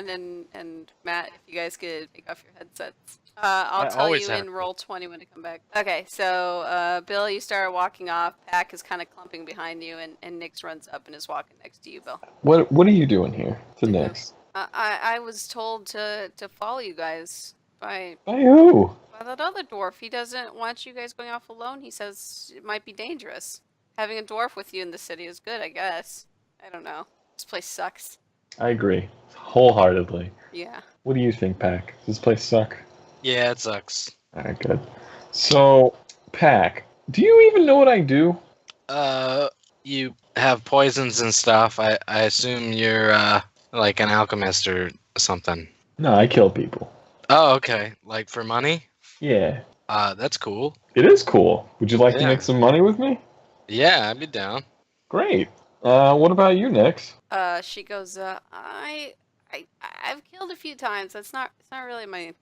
Ren and Matt, if you guys could take off your headsets. I'll I tell always you have in to. roll 20 when to come back. Okay, so Bill, you start walking off. Pack is kind of clumping behind you, and Nix runs up and is walking next to you, Bill. What are you doing here? To To who? next. I was told to follow you guys by By who? that other dwarf. He doesn't want you guys going off alone. He says it might be dangerous. Having a dwarf with you in the city is good, I guess. I don't know. This place sucks. I agree. Wholeheartedly. Yeah. What do you think, Pack? Does this place suck? Yeah, it sucks. Alright, good. So, Pack, do you even know what I do? You have poisons and stuff. I assume you're like an alchemist or something. No, I kill people. Oh, okay. Like for money? Yeah. That's cool. It is cool. Would you like to Yeah. make some money with me? Yeah, I'd be down. Great. What about you, Nix? She goes, I've killed a few times. It's not really my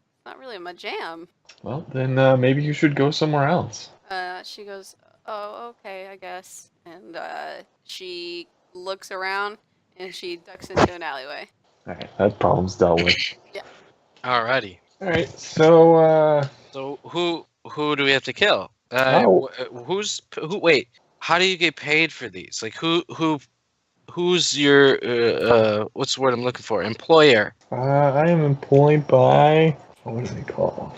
jam. Well, then maybe you should go somewhere else. She goes, oh, okay, I guess. And she looks around and she ducks into an alleyway. Alright, that problem's dealt with. Alrighty. Alright, so, So who do we have to kill? Oh. Who? Wait, how do you get paid for these? Like who's your what's the word I'm looking for? Employer. I am employed by, what do they call?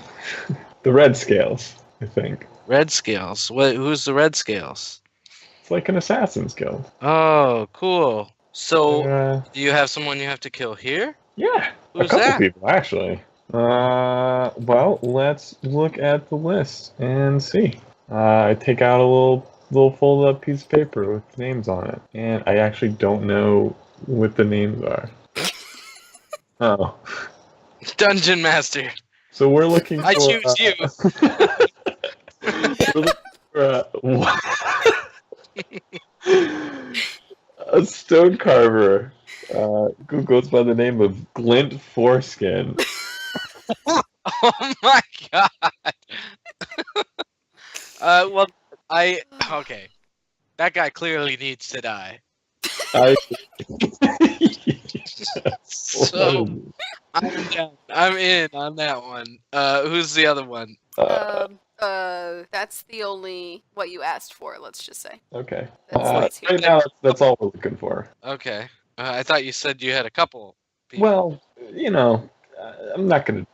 The Red Scales, I think. Red Scales. Who's the Red Scales? It's like an assassin's guild. Oh, cool. So Do do you have someone you have to kill here? yeah, Who's a couple that? people, actually. Well, let's look at the list and see. I take out a little folded up piece of paper with names on it, and I actually don't know what the names are. Oh, Dungeon Master. so we're looking for. I choose you. We're looking for a stone carver who goes by the name of Glent Foreskin. Oh my god. Well, okay. That guy clearly needs to die. I... So I'm down. I'm in on that one. Who's the other one? That's the only what you asked for. Let's just say. Okay. That's Right now, that's all we're looking for. Okay. I thought you said you had a couple people. Well, I'm not gonna,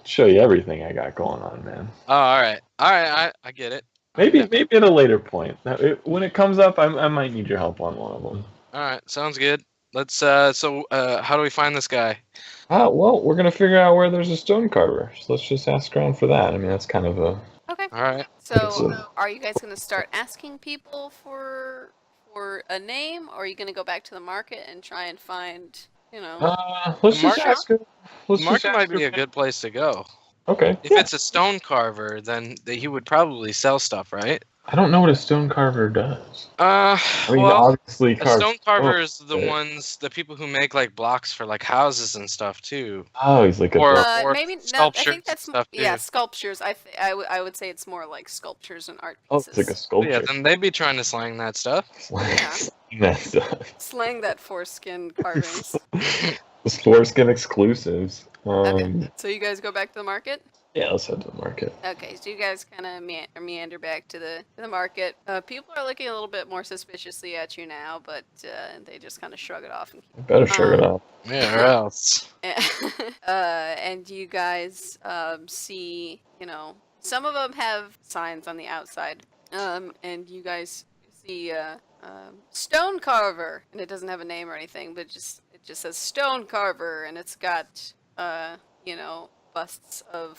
show you everything I got going on, man. Oh, all right. I get it. Maybe Okay. at a later point. When it comes up, I might need your help on one of them. All right. Sounds good. Let's. How do we find this guy? Well, we're gonna figure out where there's a stone carver. So let's just ask around for that. I mean, that's kind of a. Okay. All right. So, are you guys gonna start asking people for a name, or are you gonna go back to the market and try and find, Let's The just market- ask her. The market might be a good place to go. Okay. If it's a stone carver, then he would probably sell stuff, right? I don't know what a stone carver does. I mean, Well, obviously, a stone carver is the people who make like blocks for like houses and stuff too. Oh, he's like a. Or maybe no. I sculptures think that's and stuff, too. sculptures. I would say it's more like sculptures and art Oh, pieces. it's like a sculpture. Yeah, then they'd be trying to slang that stuff. That stuff. Slang that foreskin carvings. It's foreskin exclusives. Okay. So you guys go back to the market. Yeah, let's head to the market. Okay, so you guys kind of meander back to the market. People are looking a little bit more suspiciously at you now, but they just kind of shrug it off. I better sure it up. Yeah, or else. And you guys see, some of them have signs on the outside, and you guys see stone carver, and it doesn't have a name or anything, but it just says stone carver, and it's got busts of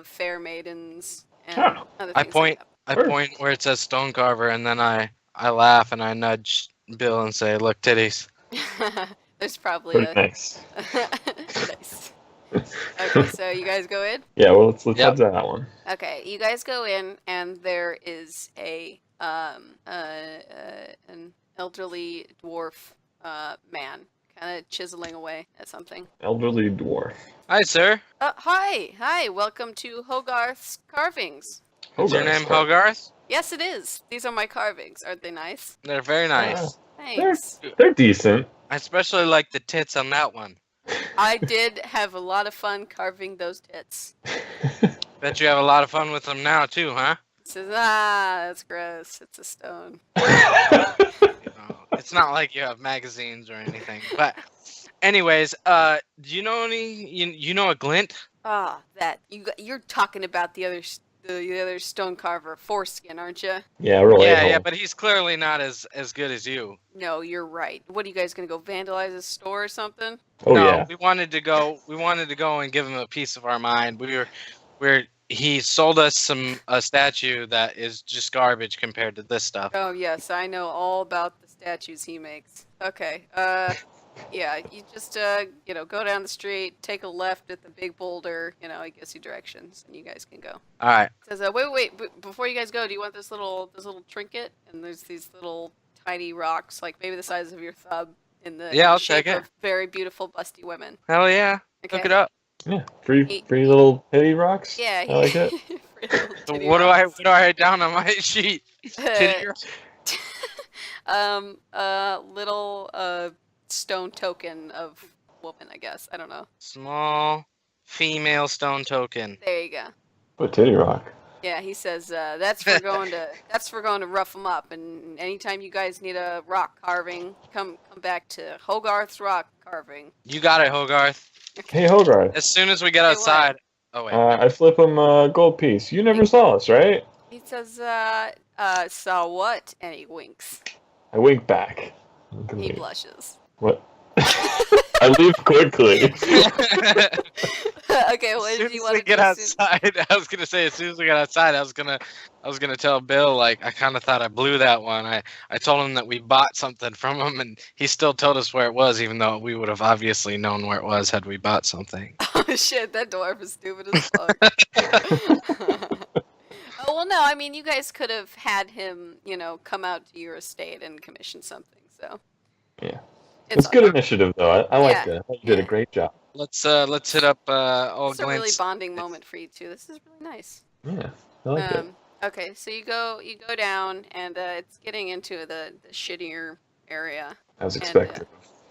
fair maidens and other I things point like I point where it says stone carver, and then I laugh and I nudge Bill and say, "Look, titties." that. There's probably Pretty a nice. nice. Okay, so you guys go in. Yeah, well, let's Yep. head to that one. Okay, you guys go in, and there is an elderly dwarf man, kind of chiseling away at something. Elderly dwarf. Hi, sir. Hi, welcome to Hogarth's Carvings. Is your name Hogarth? Yes, it is. These are my carvings. Aren't they nice? They're very nice. Thanks. They're decent. I especially like the tits on that one. I did have a lot of fun carving those tits. Bet you have a lot of fun with them now too, huh? It says, ah, that's gross. It's a stone. It's not like you have magazines or anything. But anyways, do you know you know a glint? Ah, you're talking about the other stone carver, Foreskin, aren't you? Yeah, real Yeah, a-hole. but he's clearly not as good as you. No, you're right. What are you guys gonna go vandalize his store or something? Oh No, yeah. we wanted to go and give him a piece of our mind. He sold us a statue that is just garbage compared to this stuff. Oh yes, I know all about the statues he makes. Okay, yeah, you just go down the street, take a left at the big boulder. It gives you directions, and you guys can go. All right. It says, wait, before you guys go, do you want this little trinket? And there's these little tiny rocks, like maybe the size of your thumb, in the Yeah, I'll shape take it. of very beautiful busty women. Hell yeah. Okay. Look it up. Yeah. Free little titty rocks. Yeah, I like it. Free little So titty what do I rocks. write down on my sheet? Titty rock? Little stone token of woman, I guess. I don't know. Small female stone token. There you go. But titty rock. Yeah, he says that's for going to rough them up. And anytime you guys need a rock carving, come back to Hogarth's rock carving. You got it, Hogarth. Hey Hogarth. As soon as we get Hey, outside. Oh wait. I flip him a gold piece. You never saw us, right? He says, saw what? And he winks. I wink back. He blushes. What? I leave quickly. Okay, what As did soon you as want we to get do? outside, I was gonna say as soon as we got outside, I was gonna tell Bill like I kind of thought I blew that one. I told him that we bought something from him, and he still told us where it was, even though we would have obviously known where it was had we bought something. Oh shit, that dwarf is stupid as fuck. Oh well, no, I mean you guys could have had him, come out to your estate and commission something. So Yeah. it's It's good initiative though. I like Yeah, that. You did a great job. Let's hit up old It's a really Glent's. bonding moment for you two. This is really nice. Yeah. I like it. Okay, so you go down, and it's getting into the shittier area. As and, expected.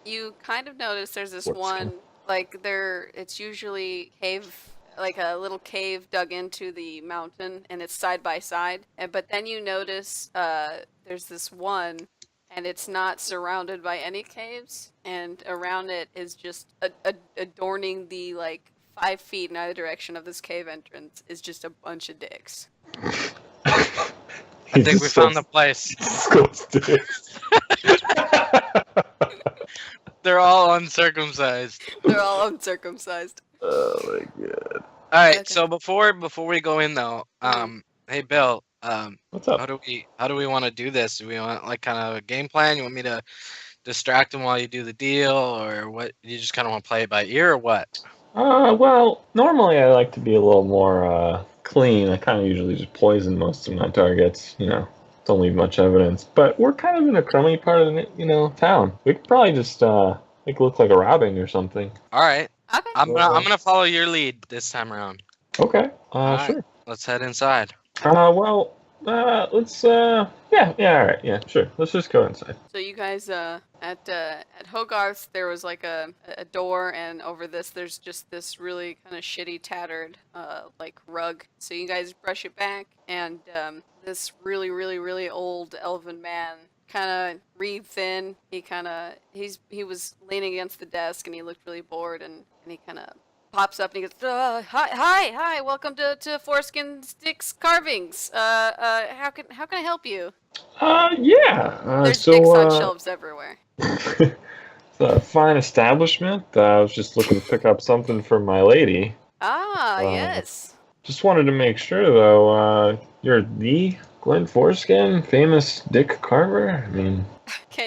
You kind of notice there's this Foreskin. one, like it's usually like a little cave dug into the mountain, and it's side by side. But then you notice there's this one, and it's not surrounded by any caves, and around it is just adorning the 5 feet in either direction of this cave entrance is just a bunch of dicks. I think we found the place. They're all uncircumcised. They're all uncircumcised. Oh my god. All right. Okay. So before we go in though, hey Bill, What's up? how do we want to do this? Do we want like kind of a game plan? You want me to distract him while you do the deal, or what? You just kind of want to play it by ear, or what? Well, normally I like to be a little more clean. I kind of usually just poison most of my targets. Don't leave much evidence. But we're kind of in a crummy part of the town. We could probably just make it look like a robbing or something. All right. Okay. I'm gonna follow your lead this time around. Okay. Alright. Sure. Let's head inside. Let's yeah, all right, yeah, sure. Let's just go inside. So you guys at Hogarth's there was like a door, and over this there's just this really kind of shitty tattered rug. So you guys brush it back, and this really really really old elven man, kind of reed thin. He was leaning against the desk, and he looked really bored, and he kind of pops up and he goes, hi, welcome to Foreskin Sticks Carvings. How can I help you? Yeah. There's dicks on shelves everywhere. It's a fine establishment. I was just looking to pick up something for my lady. Yes. Just wanted to make sure, though, you're the Glent Foreskin, famous dick carver? I mean,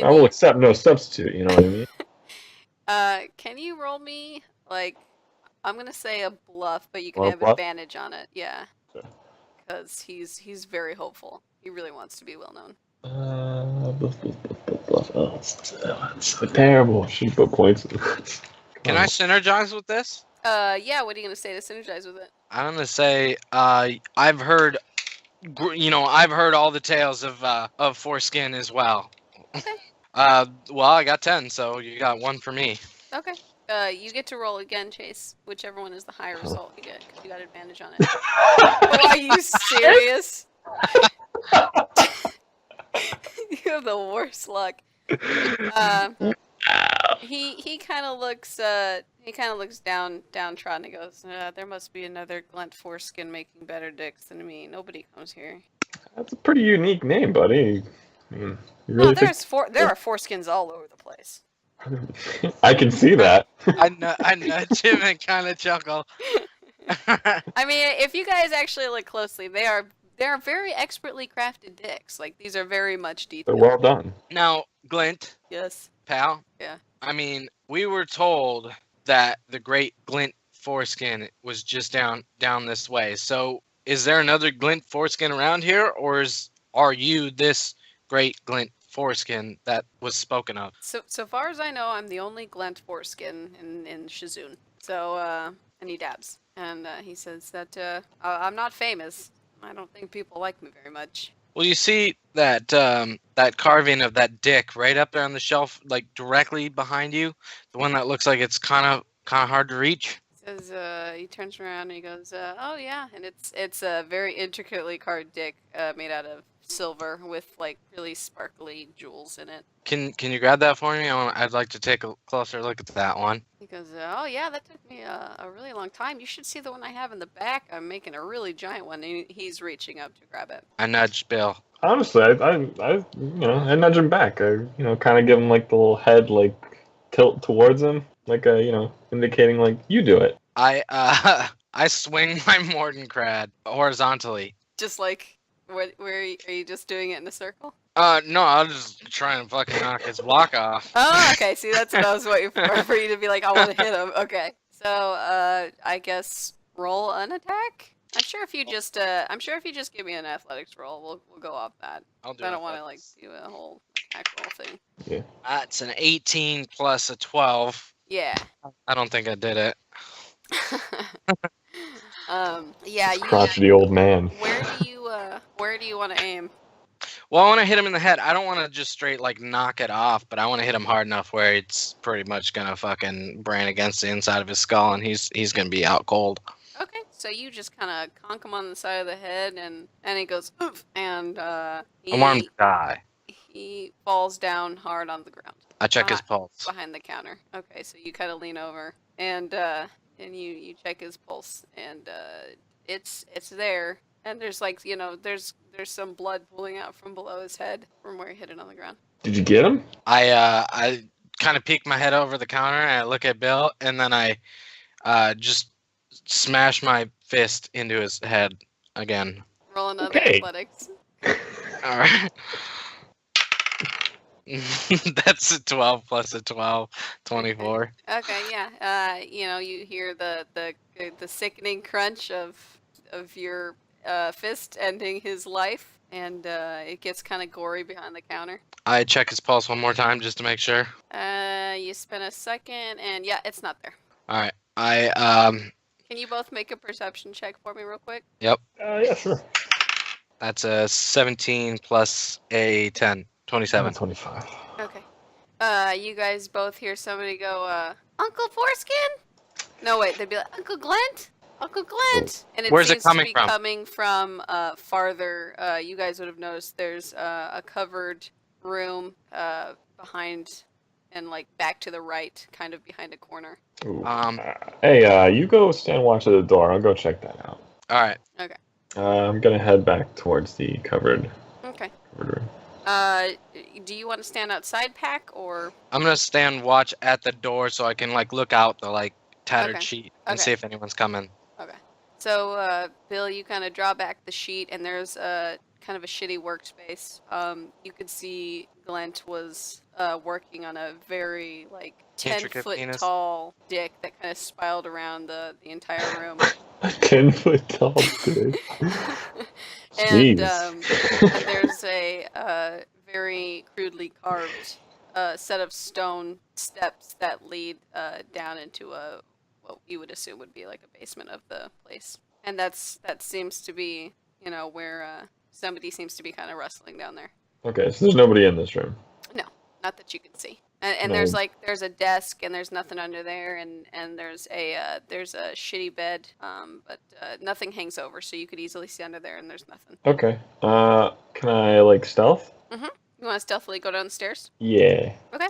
I will accept no substitute, you know what I mean? Can you roll me, I'm going to say a bluff, but you can Well, have bluff? advantage on it. Yeah. Sure. Because he's very hopeful. He really wants to be well known. Bluff. Oh, it's so terrible. Should put points in this. Can I synergize with this? Yeah, what are you going to say to synergize with it? I'm gonna say I've heard all the tales of Foreskin as well. Okay. Well, I got 10, so you got 1 for me. Okay. You get to roll again, Chase. Whichever one is the higher result you get, because you got advantage on it. Oh, are you serious? You have the worst luck. He kind of looks downtrodden. He goes, there must be another Glent Foreskin making better dicks than me. Nobody comes here. That's a pretty unique name, buddy. I mean, you No, really there are foreskins all over the place. I can see that. I nudge him and kind of chuckle. I mean, if you guys actually look closely, they are very expertly crafted dicks. Like, these are very much They're detailed. well done. Now, Glent, Yes. pal. Yeah. I mean, we were told that the great Glent Foreskin was just down this way. So, is there another Glent Foreskin around here, or are you this great Glent Foreskin that was spoken of? So far as I know, I'm the only Glent Foreskin in Shazoon. So, and he dabs. And he says that I'm not famous. I don't think people like me very much. Well, you see that that carving of that dick right up there on the shelf, like directly behind you, the one that looks like it's kind of hard to reach. Says he turns around and he goes, "Oh yeah," and it's a very intricately carved dick made out of silver with like really sparkly jewels in it. Can you grab that for me? I'd like to take a closer look at that one. He goes, "Oh yeah, that took me a really long time. You should see the one I have in the back. I'm making a really giant one." And he's reaching up to grab it. I nudged Bill. Honestly, I nudge him back. I kind of give him like the little head like tilt towards him, like indicating like you do it. I swing my Mordenkrad horizontally. Just like where are you just doing it in a circle? No, I'll just try and fucking knock his block off. Oh, okay. See, that's what I was waiting for you to be like, I want to hit him. Okay. So, I guess roll an attack. I'm sure if you just give me an athletics roll, we'll go off that. I'll do I it. don't want to like do a whole attack roll thing. Yeah. That's an 18 plus a 12. Yeah. I don't think I did it. Yeah. Crotchety old man. Where do you want to aim? Well, I want to hit him in the head. I don't want to just straight like knock it off, but I want to hit him hard enough where it's pretty much gonna fucking brain against the inside of his skull, and he's gonna be out cold. Okay, so you just kind of conk him on the side of the head, and he goes oof, and I want him to die. he falls down hard on the ground. I check his pulse. Behind the counter. Okay, so you kind of lean over and you check his pulse, and it's there, and there's like there's some blood pooling out from below his head from where he hit it on the ground. Did you get him? I kind of peek my head over the counter and I look at Bill, and then I just smash my fist into his head again. Roll another Okay. athletics. All right. That's a 12 plus a 12, 24. Okay, yeah. You hear the sickening crunch of your fist ending his life, and it gets kind of gory behind the counter. I check his pulse one more time just to make sure. You spend a second, and yeah, it's not there. All right. Can you both make a perception check for me real quick? Yep. Yeah, sure. That's a 17 plus a 10, 27. 25. Okay. You guys both hear somebody go, Uncle Foreskin? No, wait, they'd be like, Uncle Glent? Uncle Glent! And it Where's it seems to coming be from? coming from farther. You guys would have noticed there's a covered room behind and like back to the right, kind of behind a corner. Ooh. Hey, you go stand watch at the door. I'll go check that out. All right. Okay. I'm gonna head back towards the covered room. Do you want to stand outside, Pack, or? I'm gonna stand watch at the door so I can like look out the like tattered Okay. sheet and Okay. see if anyone's coming. Okay. So, Bill, you kind of draw back the sheet, and there's kind of a shitty workspace. You could see Glent was working on a very like Intricate 10-foot penis. tall dick that kind of spiraled around the entire room. 10-foot tall dude. And Jeez. there's a very crudely carved set of stone steps that lead down into what you would assume would be like a basement of the place. And that seems to be, where somebody seems to be kind of rustling down there. Okay, so there's nobody in this room. No, not that you can see. And No. there's a desk and there's nothing under there and there's a shitty bed but nothing hangs over so you could easily see under there and there's nothing. Okay. Can I like stealth? You want to stealthily go down the stairs? Yeah. Okay.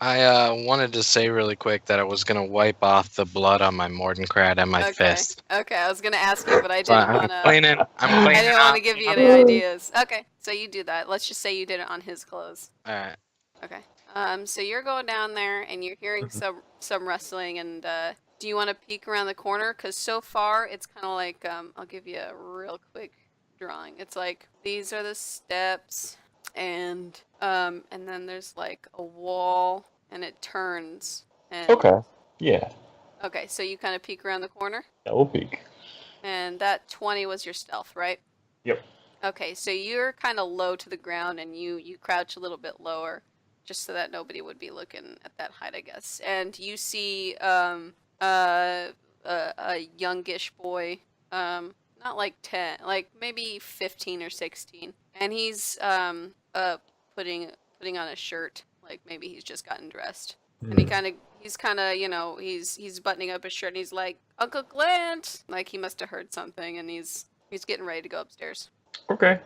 I wanted to say really quick that I was gonna wipe off the blood on my Mordenkrat and my fist. Okay, I was gonna ask you, but I So didn't I'm want to. cleaning. I'm I cleaning. didn't want to give you any ideas. Okay, so you do that. Let's just say you did it on his clothes. All right. Okay. So you're going down there and you're hearing some rustling and do you want to peek around the corner? Because so far it's kind of like I'll give you a real quick drawing. It's like these are the steps and then there's like a wall and it turns. And, Okay. Yeah. Okay, so you kind of peek around the corner. Double peek. And that 20 was your stealth, right? Yep. Okay, so you're kind of low to the ground and you crouch a little bit lower just so that nobody would be looking at that height, I guess. And you see a youngish boy, not like 10, like maybe 15 or 16. And he's putting on a shirt, like maybe he's just gotten dressed. And he's kind of, he's buttoning up his shirt and he's like, "Uncle Glent!" Like he must have heard something and he's getting ready to go upstairs. Okay.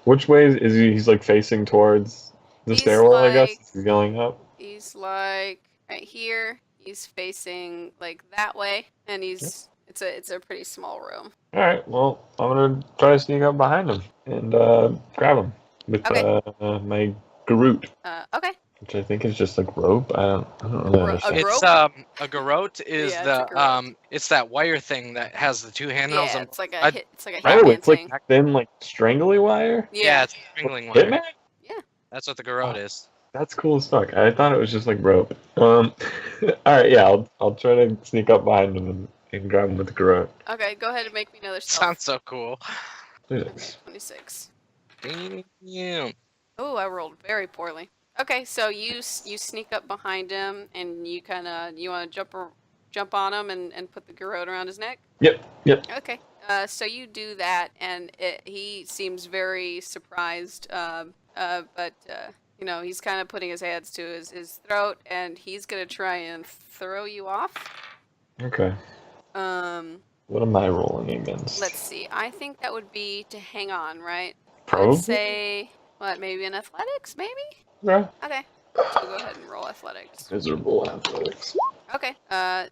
Which way is he? He's like facing towards the stairwell, I guess. He's going up. He's like right here. He's facing like that way, and it's a pretty small room. All right. Well, I'm gonna try to sneak up behind him and grab him with my garrote. Okay. Which I think is just like rope. I don't really understand. It's a garrote is it's that wire thing that has the two handles. Yeah, and it's like a Oh, Hitman it's like thing. thin, like strangly wire. Yeah, it's strangling wire. Hitman? Yeah. That's what the garrote is. That's cool as fuck. I thought it was just like rope. All right, yeah, I'll try to sneak up behind him and grab him with the garrote. Okay, go ahead and make me another stealth. Sounds so cool. Okay, 26. Damn. Oh, I rolled very poorly. Okay, so you sneak up behind him and you want to jump on him and put the garrote around his neck? Yep. Okay, so you do that and he seems very surprised, but he's kind of putting his hands to his throat and he's gonna try and throw you off. Okay. What am I rolling against? Let's see. I think that would be to hang on, right? Probably. I would say maybe an athletics, maybe? Yeah. Okay. So go ahead and roll athletics. Miserable athletics. Okay.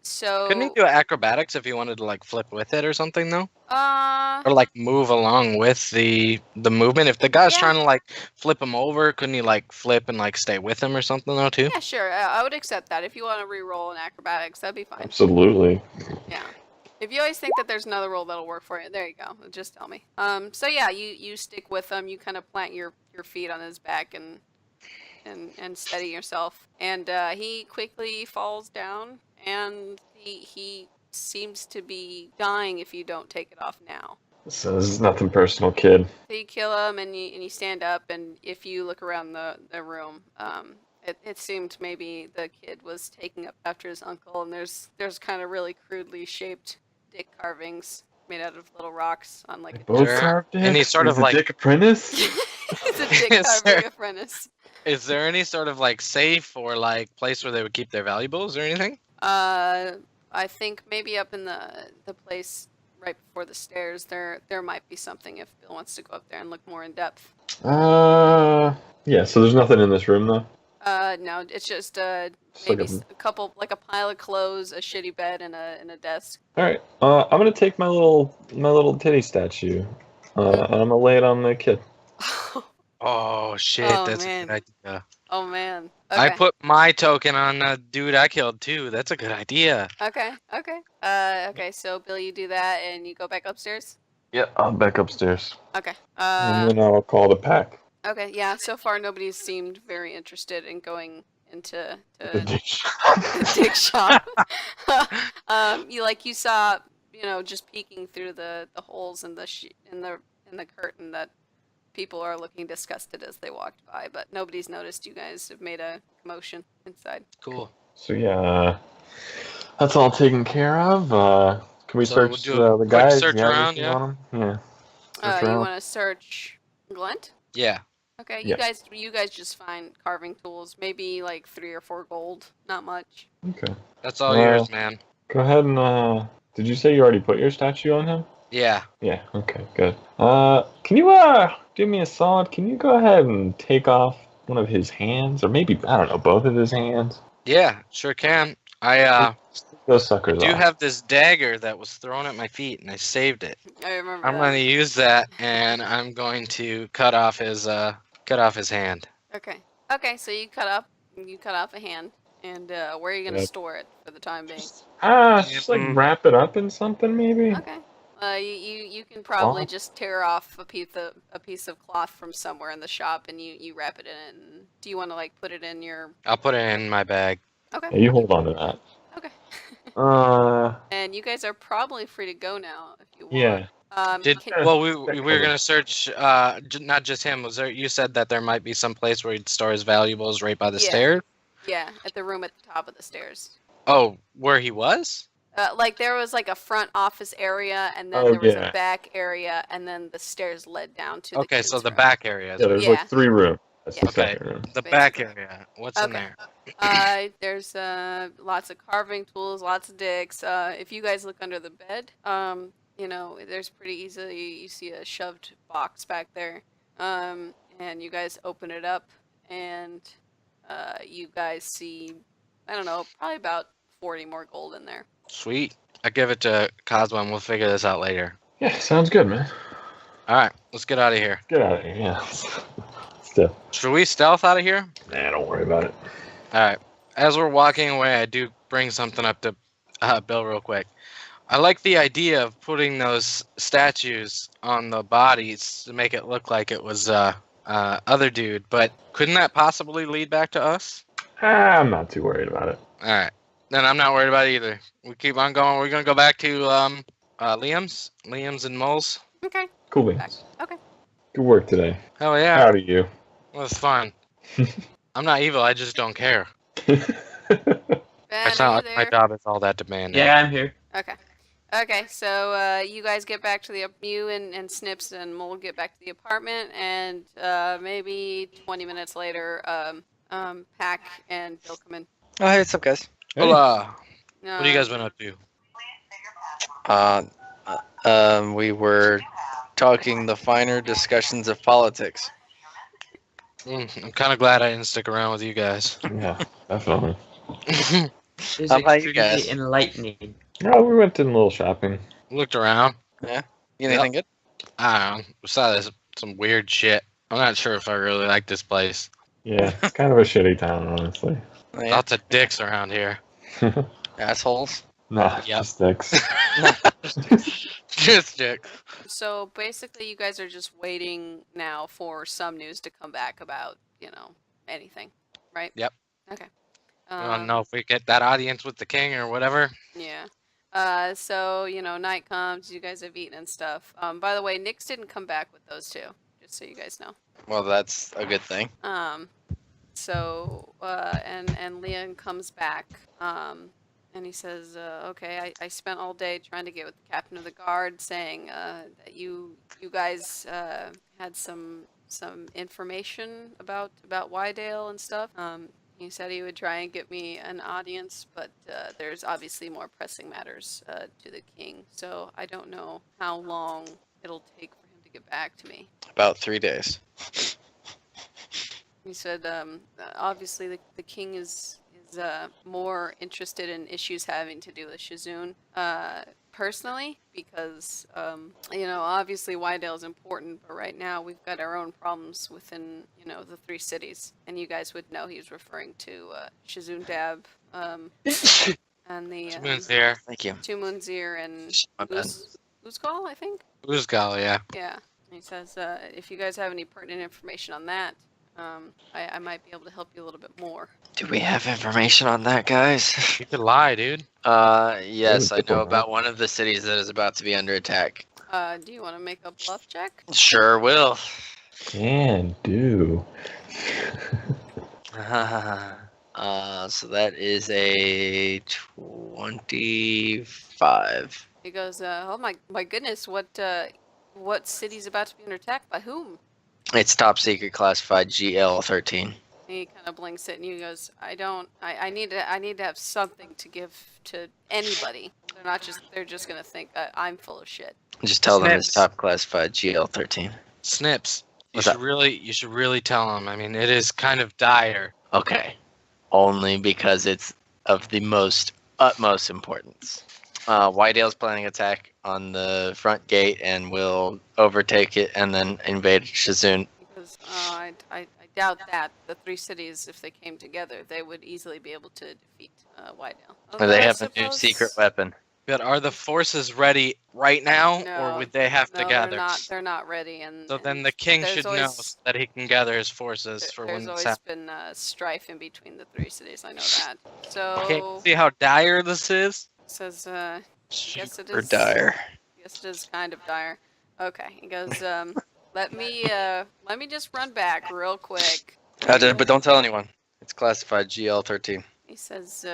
So. Couldn't he do acrobatics if he wanted to like flip with it or something though? Or like move along with the movement. If the guy's trying to like flip him over, couldn't he like flip and like stay with him or something though too? Yeah, sure. I would accept that. If you want to re-roll in acrobatics, that'd be fine. Absolutely. Yeah. If you always think that there's another roll that'll work for you, there you go. Just tell me. So yeah, you stick with him. You kind of plant your feet on his back and steady yourself. And he quickly falls down, and he seems to be dying if you don't take it off now. So this is nothing personal, kid. So you kill him, and you stand up, and if you look around the room, it seemed maybe the kid was taking up after his uncle, and there's kind of really crudely shaped dick carvings made out of little rocks on like a Both carved it? And he's sort of like Dick Apprentice? It's a dick carving apprentice. Is there any sort of like safe or like place where they would keep their valuables or anything? I think maybe up in the place right before the stairs there might be something if Bill wants to go up there and look more in depth. Yeah, so there's nothing in this room though? No, it's just maybe a couple, like a pile of clothes, a shitty bed, and a desk. All right, I'm gonna take my little titty statue, and I'm gonna lay it on the kid. Oh shit, that's a good idea. Oh man. Okay. I put my token on the dude I killed too. That's a good idea. Okay. Okay. So Bill, you do that, and you go back upstairs. Yeah, I'll back upstairs. Okay. And then I'll call the pack. Okay. Yeah. So far, nobody's seemed very interested in going into The dick shop. the dick shop. You saw, just peeking through the holes in the curtain that people are looking disgusted as they walked by, but nobody's noticed you guys have made a commotion inside. Cool. So yeah, that's all taken care of. Can we search the guys? Search around, yeah. Yeah. You want to search Glent? Yeah. Okay, Yeah. you guys just find carving tools, maybe like 3 or 4 gold, not much. Okay. That's all yours, man. Go ahead and did you say you already put your statue on him? Yeah. Yeah, okay, good. Can you do me a solid? Can you go ahead and take off one of his hands, or maybe I don't know, both of his hands? Yeah, sure can. I Those suckers do off. have this dagger that was thrown at my feet, and I saved it. I remember I'm that. going to use that, and I'm going to cut off his hand. Okay. Okay, so you cut off a hand, and where are you gonna Yep. store it for the time being? Just like wrap it up in something, maybe. Okay. You can probably Cloth? just tear off a piece of cloth from somewhere in the shop, and you wrap it in it. And do you want to like put it in your? I'll put it in my bag. Okay. Yeah, you hold on to that. Okay. Uh, And you guys are probably free to go now if you want. yeah. Well, we were gonna search not just him. Was there? You said that there might be some place where he'd store his valuables right by the Yeah. stairs. Yeah, at the room at the top of the stairs. Oh, where he was? Like there was like a front office area, and then Oh, there was yeah. a back area, and then the stairs led down to. Okay, the so kid's the room. back area. Is Yeah, where- there's Yeah. like 3 rooms. That's the Okay. second room. The back Basically. area. What's in Okay. there? There's lots of carving tools, lots of dicks. If you guys look under the bed, there's pretty easily you see a shoved box back there, and you guys open it up, and you guys see, I don't know, probably about 40 more gold in there. Sweet. I give it to Cosmo, and we'll figure this out later. Yeah, sounds good, man. All right, let's get out of here. Get out of here. Yeah. Still. Should we stealth out of here? Nah, don't worry about it. All right. As we're walking away, I do bring something up to Bill real quick. I like the idea of putting those statues on the bodies to make it look like it was other dude, but couldn't that possibly lead back to us? I'm not too worried about it. All right. Then I'm not worried about it either. We keep on going. We're going to go back to Liam's and Mole's. Okay. Cool beans. Okay. Good work today. Hell yeah. Proud of you. It was fun. I'm not evil. I just don't care. Ben, It's are not you like my there? job is all that demanding. Yeah, I'm here. Okay. Okay, so you guys get back to you and Snips and Mole get back to the apartment, and maybe 20 minutes later, Pack and Bill come in. Oh, hey, what's up, guys? Hola. What have you guys been up to? We were talking the finer discussions of politics. I'm kind of glad I didn't stick around with you guys. Yeah, definitely. Is How about you extremely guys? enlightening. Oh, we went in a little shopping. Looked around. You anything good? I don't know. Besides some weird shit. I'm not sure if I really like this place. Yeah, it's kind of a shitty town, honestly. Oh, yeah. Lots of dicks around here. Assholes. Nah, Yep. just dicks. Just dicks. So basically, you guys are just waiting now for some news to come back about, anything, right? Yep. Okay. I don't know if we get that audience with the king or whatever. Yeah. So, night comes, you guys have eaten and stuff. By the way, Nyx didn't come back with those two, just so you guys know. Well, that's a good thing. And Leon comes back, and he says, okay, I spent all day trying to get with the captain of the guard, saying that you guys had some information about Wydale and stuff. He said he would try and get me an audience, but there's obviously more pressing matters to the king, so I don't know how long it'll take for him to get back to me. About 3 days. He said, obviously the king is more interested in issues having to do with Shazoon personally, because obviously Wydale's important, but right now we've got our own problems within the 3 cities, and you guys would know he's referring to Shazoon Dab and the Moon's here. Thank you. Two Moonzir and My bad. Uzgal, I think. Uzgal, yeah. Yeah. He says, if you guys have any pertinent information on that, I might be able to help you a little bit more. Do we have information on that, guys? You could lie, dude. Yes, I know Ooh, about one of the cities that is about to be under attack. Do you want to make a bluff check? Sure will. Can do. So that is a 25. He goes, oh my goodness, what city's about to be under attack? By whom? It's top secret classified GL13. He kind of blinks it and he goes, I need to have something to give to anybody. They're just gonna think I'm full of shit. Just tell them it's Snips. top classified GL13. Snips. What's that? You should really tell him. I mean, it is kind of dire. Okay. Only because it's of the utmost importance. Whitedale's planning attack on the front gate and will overtake it and then invade Shizun. Because I doubt that the three cities, if they came together, they would easily be able to defeat Wydale. Or they have a new secret weapon. But are the forces ready right now, or would they have to No, gather? they're not ready. And So then and the king there's should know always- so that he can gather his forces for when There's this always happens. been strife in between the three cities. I know that. Okay, So see how dire this is? says guess it Super is dire. Yes, it is kind of dire. Okay, he goes, let me just run back real quick. But don't tell anyone. It's classified GL13. He says,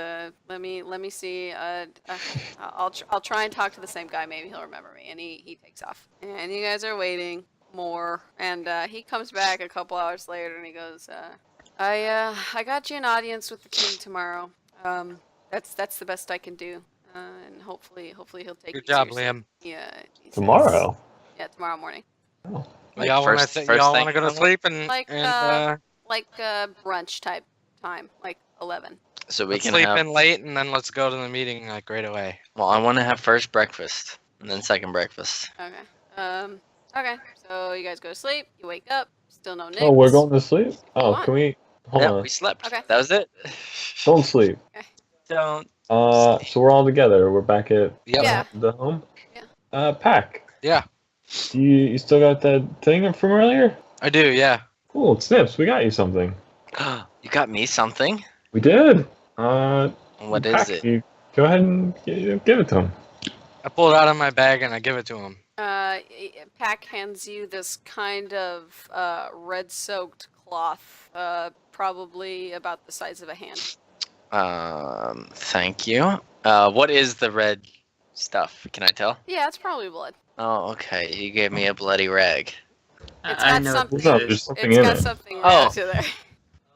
let me see. I'll try and talk to the same guy. Maybe he'll remember me. And he takes off. And you guys are waiting more. And he comes back a couple hours later and he goes, I got you an audience with the king tomorrow. That's the best I can do. And hopefully he'll take Good you job, seriously. Liam. Yeah. he says- Tomorrow. Yeah, tomorrow morning. Like y'all want first to thing go to in the sleep and Like, and Like brunch type time, like 11. So we let's can sleep have. in late and then let's go to the meeting like right away. Well, I want to have first breakfast and then second breakfast. Okay. Okay. So you guys go to sleep. You wake up. Still no Nick. Oh, we're going to sleep? Oh, on. can we? Hold Yeah, on. we slept. Okay. That was it. Don't sleep. Don't. So we're all together. We're back at Yep. Yeah. the home. Yeah. Pack. Yeah, You still got that thing from earlier? I do. Yeah. Cool, Snips. We got you something. You got me something? We did. What is Pack, it? You go ahead and give it to him. I pull it out of my bag and I give it to him. Pack hands you this kind of red-soaked cloth, probably about the size of a hand. Thank you. What is the red stuff? Can I tell? Yeah, it's probably blood. Oh, okay. You gave me a bloody rag. It's I got know something. No, what it there's is. something It's in got it. something Oh. wrapped in there.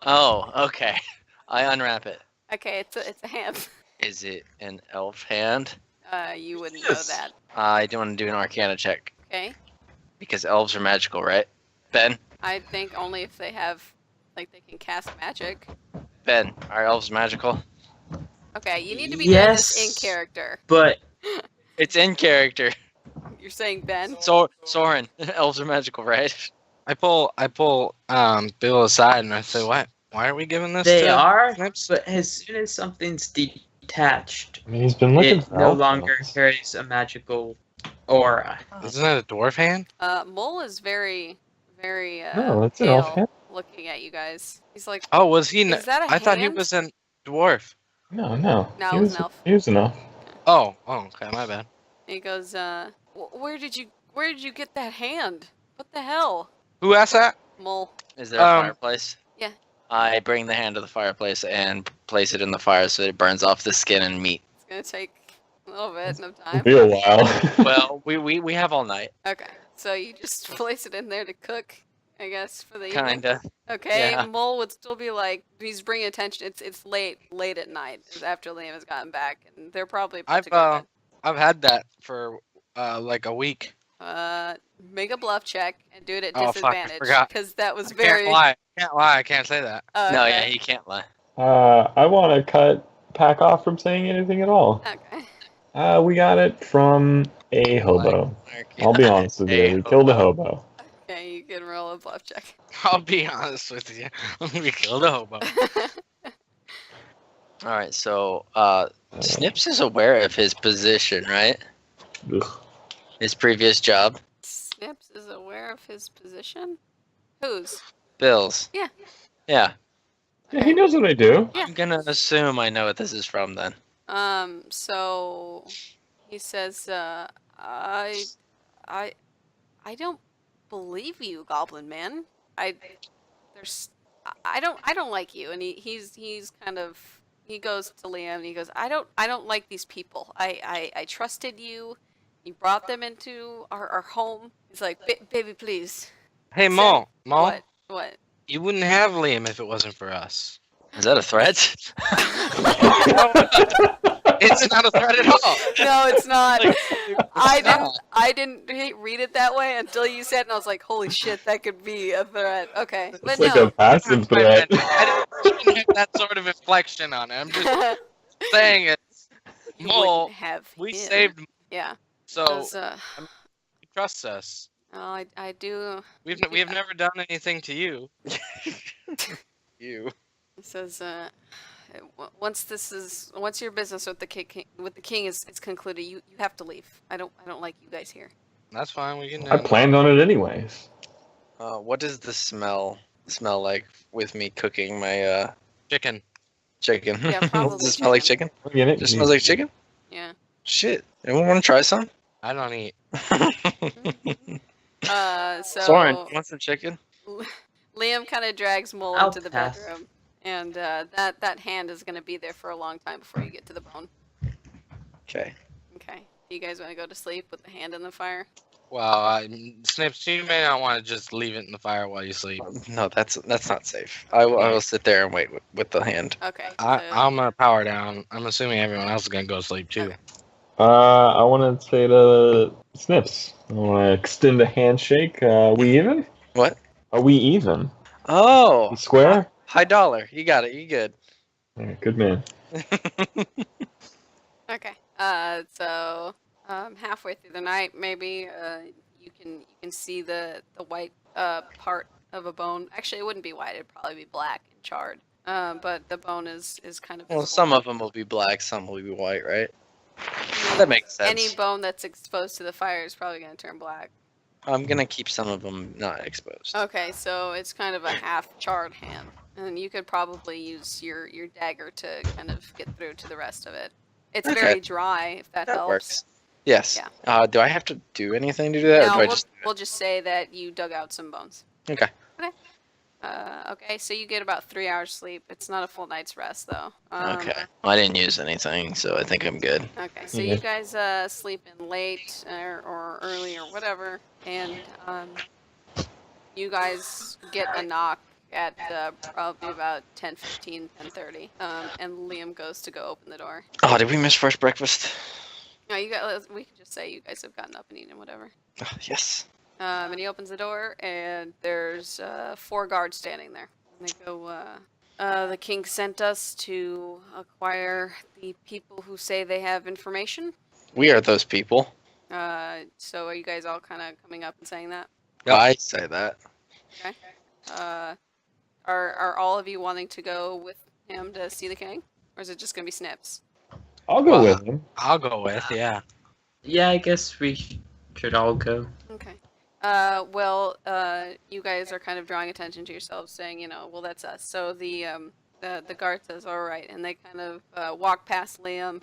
Oh, okay. I unwrap it. Okay, it's a hand. Is it an elf hand? You wouldn't Yes. know that. I do want to do an Arcana check Okay. because elves are magical, right? Ben, I think only if they have, like, they can cast magic. Ben, are elves magical? Okay, you need to be doing this in Yes. character. But It's in character. You're saying Ben? Soren, elves are magical, right? I pull Bill aside and I say, why are we giving this they to are. Snips? But as soon as something's detached, I mean, he's been looking it for no elf longer hands. carries a magical aura. Isn't that a dwarf hand? Mole is very, very No, it's an elf pale hand. looking at you guys. He's like, Oh, was he? is that a I thought he hand? was a dwarf. No. No, He it was an elf. He was an elf. Oh, okay, my bad. He goes, where did you get that hand? What the hell? Who asked that? Mole. Is there a fireplace? Yeah. I bring the hand to the fireplace and place it in the fire so it burns off the skin and meat. It's gonna take a little bit of It'll time. be a while. Well, we have all night. Okay, so you just place it in there to cook, I guess, for the evening? Kinda. Okay, Yeah. Mole would still be like, he's bringing attention. It's late at night after Liam has gotten back, and they're probably about to go to I've had that for like a week. bed. Make a bluff check and do it at Oh, fuck, I disadvantage, forgot. because that was I very. can't lie. I can't say that. Oh, No, okay. yeah, he can't lie. I want to cut Pack off from saying anything at all. Okay. We got it from a hobo. I'll be honest with you. We killed a hobo. Okay, you can roll a bluff check. I'll be honest with you. We killed a hobo. All right, so Snips is aware of his position, right? Ugh. His previous job. Snips is aware of his position. Whose? Bill's. Yeah. Yeah. Yeah, he knows what I do. Yeah. I'm gonna assume I know what this is from then. So he says, I don't believe you, Goblin Man. I don't like you. And he's kind of, he goes to Liam and he goes, I don't like these people. I trusted you. You brought them into our home. He's like, baby, please. Hey, Say- Maul. What? What? You wouldn't have Liam if it wasn't for us. Is that a threat? No, it's not a threat at all. No, it's not. Like, I it's not. didn't. I didn't read it that way until you said, it, and I was like, "Holy shit, that could be a threat." Okay, but It's like no. a passive I threat. didn't have that sort of inflection on it. I'm just saying it. You Mole, wouldn't have we him. saved, Yeah. so Those, he trusts us. oh, I do. We have never done anything to you. You. It says, once your business with the king is concluded, you have to leave. I don't like you guys here. That's fine. We can. I planned on it anyways. What does the smell like with me cooking my Chicken. chicken? Yeah, Does probably it smell like chicken. chicken? Get it? Just smells like chicken? Yeah. Shit. Anyone want to try some? I don't eat. So Soren, you want some chicken? Liam kind of drags Mole I'll into the pass. bedroom, and that hand is gonna be there for a long time before you get to the bone. Okay. Okay. You guys want to go to sleep with the hand in the fire? Well, Snips, you may not want to just leave it in the fire while you sleep. No, that's not safe. I will sit there and wait with the hand. Okay. I'm gonna power down. I'm assuming everyone else is gonna go to sleep too. Okay. I want to say to Snips, I want to extend a handshake. We even? What? Are we even? Oh, We square? high dollar. You got it. You good. Alright, good man. Okay. So halfway through the night, maybe you can see the white part of a bone. Actually, it wouldn't be white; it'd probably be black and charred. But the bone is kind of Well, visible. some of them will be black, some will be white, right? That makes sense. Any bone that's exposed to the fire is probably going to turn black. I'm gonna keep some of them not exposed. Okay, so it's kind of a half charred hand, and you could probably use your dagger to kind of get through to the rest of it. It's Okay. very dry, if that That helps. works. Yes. Yeah. Do I have to do anything to do that, or No, do I just? we'll just say that you dug out some bones. Okay. Okay, so you get about 3 hours sleep. It's not a full night's rest, though. Okay. Well, I didn't use anything, so I think I'm good. Okay, so Yeah. you guys sleep in late or early or whatever, and you guys get a knock at probably about 10:15, 10:30, and Liam goes to go open the door. Oh, did we miss first breakfast? No, we can just say you guys have gotten up and eaten whatever. Oh, yes. And he opens the door, and there's 4 guards standing there. And they go, the king sent us to acquire the people who say they have information. We are those people. So are you guys all kind of coming up and saying that? Yep. I say that. Are all of you wanting to go with him to see the king? Or is it just going to be Snips? I'll go with him. I'll go with, yeah. Yeah, I guess we should all go. Okay. You guys are kind of drawing attention to yourselves, saying, well, that's us. So the guard says, all right, and they kind of walk past Liam,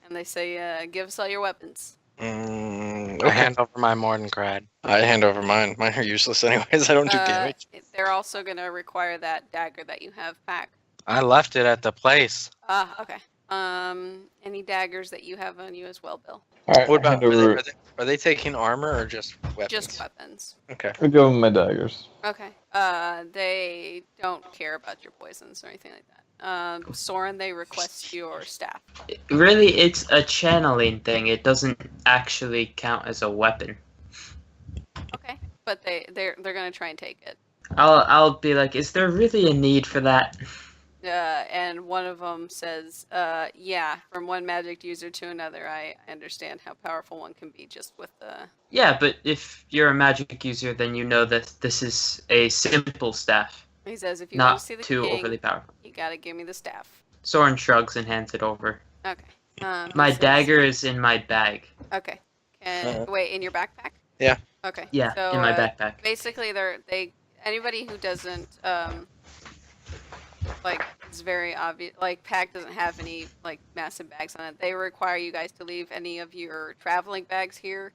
and they say, give us all your weapons. I Okay. hand over my Mordenkrad. I hand over mine. Mine are useless anyways. I don't do damage. They're also going to require that dagger that you have back. I left it at the place. Okay. Any daggers that you have on you as well, Bill? Alright, What about? hand over. Are they taking armor or just weapons? Just weapons. Okay. I'll go with my daggers. Okay. They don't care about your poisons or anything like that. Soren, they request your staff. Really, it's a channeling thing. It doesn't actually count as a weapon. Okay. But they're gonna try and take it. I'll be like, is there really a need for that? And one of them says, yeah, from one magic user to another, I understand how powerful one can be just with the... Yeah, but if you're a magic user, then you know that this is a simple staff, He says, if you want not to see the too king, overly powerful. you gotta give me the staff. Soren shrugs and hands it over. Okay. He My says- dagger is in my bag. Okay. Wait, in your backpack? Yeah. Okay. Yeah, so, in my backpack. Basically, anybody who doesn't it's very obvious. Like Pack doesn't have any massive bags on it. They require you guys to leave any of your traveling bags here.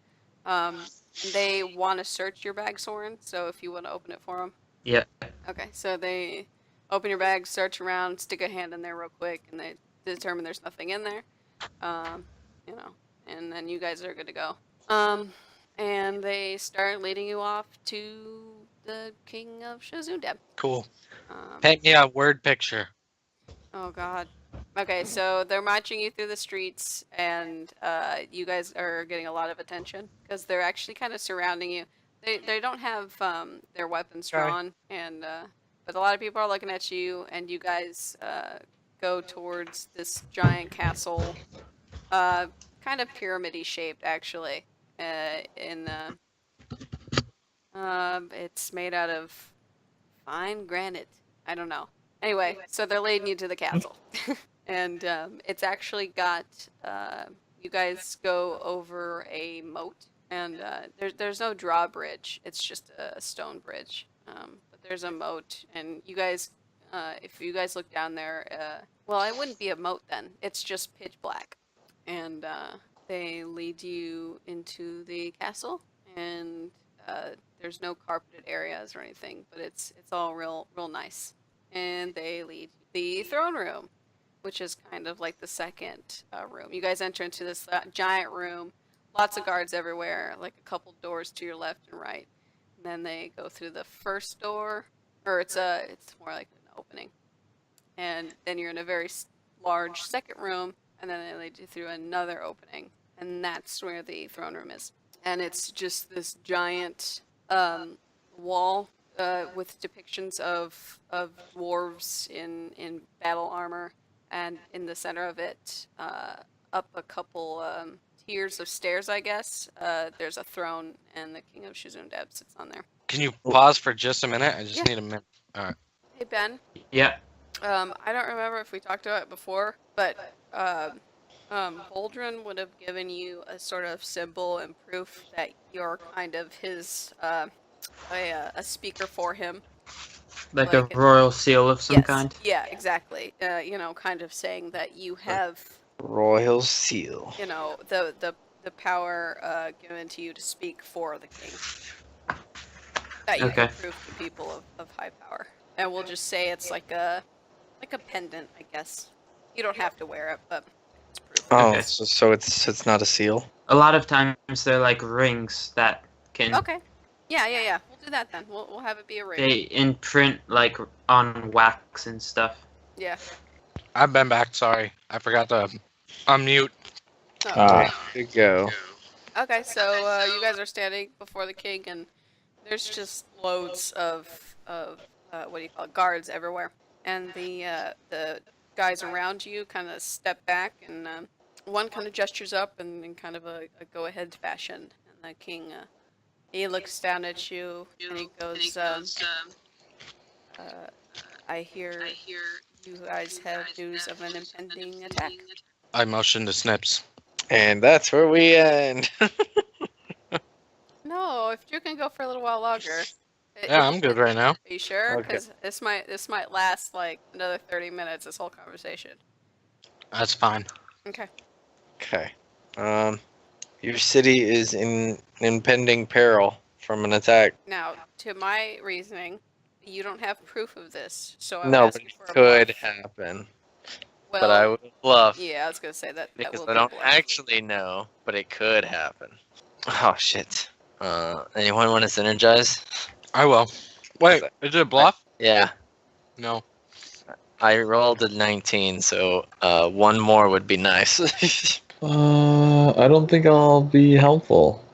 They want to search your bag, Soren. So if you want to open it for them. Yeah. Okay. So they open your bag, search around, stick a hand in there real quick, and they determine there's nothing in there. And then you guys are good to go. And they start leading you off to the King of Shazundeb. Cool. Um, Paint me a word picture. oh God. Okay, so they're marching you through the streets, and you guys are getting a lot of attention because they're actually kind of surrounding you. They don't have their weapons Okay. drawn, and but a lot of people are looking at you, and you guys go towards this giant castle, kind of pyramid-y shaped actually. In it's made out of fine granite. I don't know. Anyway, so they're leading you to the castle. And it's actually got, you guys go over a moat, and there's no drawbridge. It's just a stone bridge. But there's a moat, and you guys, if you guys look down there, well, it wouldn't be a moat then. It's just pitch black. And they lead you into the castle, and there's no carpeted areas or anything, but it's all real nice. And they lead the throne room, which is kind of like the second room. You guys enter into this giant room, lots of guards everywhere, like a couple doors to your left and right. And then they go through the first door, or it's more like an opening. And then you're in a very large second room, and then they lead you through another opening, and that's where the throne room is. And it's just this giant wall with depictions of dwarves in battle armor, and in the center of it, up a couple tiers of stairs, I guess, there's a throne, and the King of Shazundeb sits on there. Can you pause for just a minute? I just Yeah. need a minute. Hey Ben, Yeah. I don't remember if we talked about it before, but Boldrin would have given you a sort of symbol and proof that you're kind of his a speaker for him. Like Like a royal seal of some Yes. kind. Yeah, exactly. Kind of saying that you have, Royal seal. the power given to you to speak for the king. That you Okay. can prove to people of high power. And we'll just say it's like a pendant, I guess. You don't have to wear it, but it's proof. Oh, Okay. so it's not a seal. A lot of times they're like rings that can Okay. Yeah. We'll do that then. We'll have it be a ring. they imprint like on wax and stuff. Yeah. I've been back. Sorry, I forgot to unmute. Oh. Good go. Okay, so you guys are standing before the king, and there's just loads of what do you call it, guards everywhere, and the guys around you kind of step back, and one kind of gestures up in kind of a go-ahead fashion, and the king he looks down at you and he goes, I hear you guys have news of an impending attack. I motioned to Snips. And that's where we end. No, if you can go for a little while longer. Yeah, I'm good right now. Are you sure? Okay. Because this might last like another 30 minutes. This whole conversation. That's fine. Okay. Okay. Your city is in impending peril from an attack. Now, to my reasoning, you don't have proof of this, so I'm No, but asking it for a could bluff. happen. Well, But I would bluff yeah, I was gonna say that because will I be don't bluff. actually know, but it could happen. Oh shit. Anyone want to synergize? I will. Wait, is it a bluff? Yeah. No. I rolled a 19, so one more would be nice. I don't think I'll be helpful.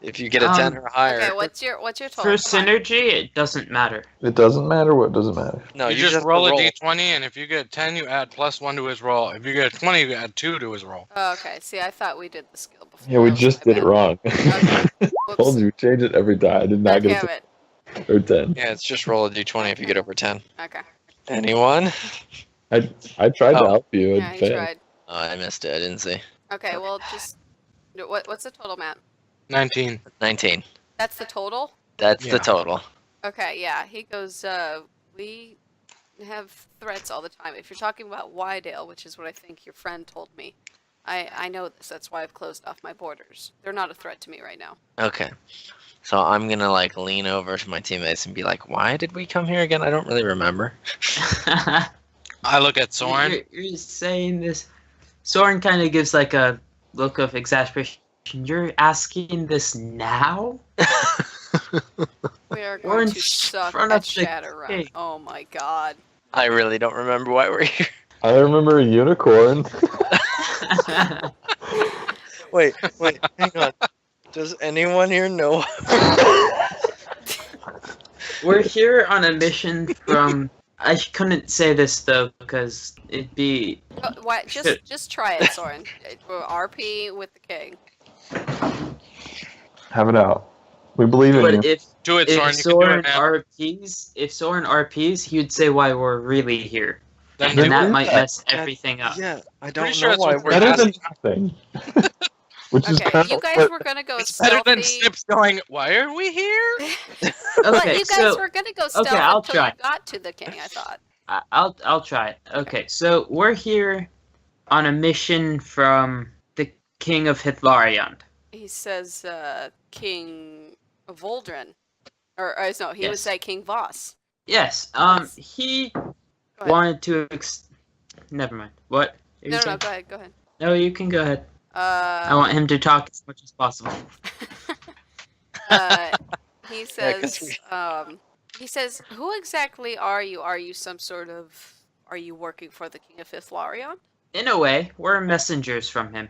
If you get a 10 or higher. Okay, what's your total? For Come on. synergy, it doesn't matter. It doesn't matter. What doesn't matter? No, you you just have to roll a d20, and if you get a 10, you add +1 to his roll. If you get a 20, you add 2 to his roll. Oh, okay. See, I thought we did the skill before. Yeah, we That was just my did it bad. wrong. Okay. Told Whoops. you, we change it every time. I did not God get damn a it. 10 or 10. Yeah, it's just roll a d20 if you get over 10. Okay. Anyone? I tried to Oh. help you. Yeah, It he failed. tried. Oh, I missed it. I didn't see. Okay, well, just what's the total, Matt? 19. 19. That's the total. That's Yeah. the total. Okay, yeah. He goes, we have threats all the time. If you're talking about Wydale, which is what I think your friend told me, I know this. That's why I've closed off my borders. They're not a threat to me right now. Okay. So I'm gonna lean over to my teammates and be like, "Why did we come here again? I don't really remember." I look at Soren. You're saying this. Soren kind of gives like a look of exasperation. You're asking this now? We are We're going in to suck front at of the Shadowrun. king. Oh my god. I really don't remember why we're here. I remember a unicorn. Wait, hang on. Does anyone here know? We're here on a mission from. I couldn't say this though because it'd be. Why? Shit. Just try it, Soren. RP with the king. Have it out. We believe in you. But if Do it, Soren. if You can do Soren it, man. RPs, he'd say why we're really here, Then and do that it. might mess Yeah, everything up. Yeah, I Pretty don't sure know that's why what we're we're Better asking. than nothing. Which is Okay, kind you of guys what, were gonna go It's better than stealthy. Snips going, why are we here? But Okay, you guys so were gonna go stealth I'll until try. you got to the king, I thought. I'll try it. Okay, so we're here on a mission from the King of Hithlarion. He says, King Voldrin. Or no, he would Yes. say King Voss. Yes. Yes. He Go ahead. wanted to. Never mind. What? Are you No, saying? go ahead. No, you can go ahead. I want him to talk as much as possible. He 'cause says, who exactly are you? Are you some sort of, are you working for the King of Hithlarion? In a way, we're messengers from him.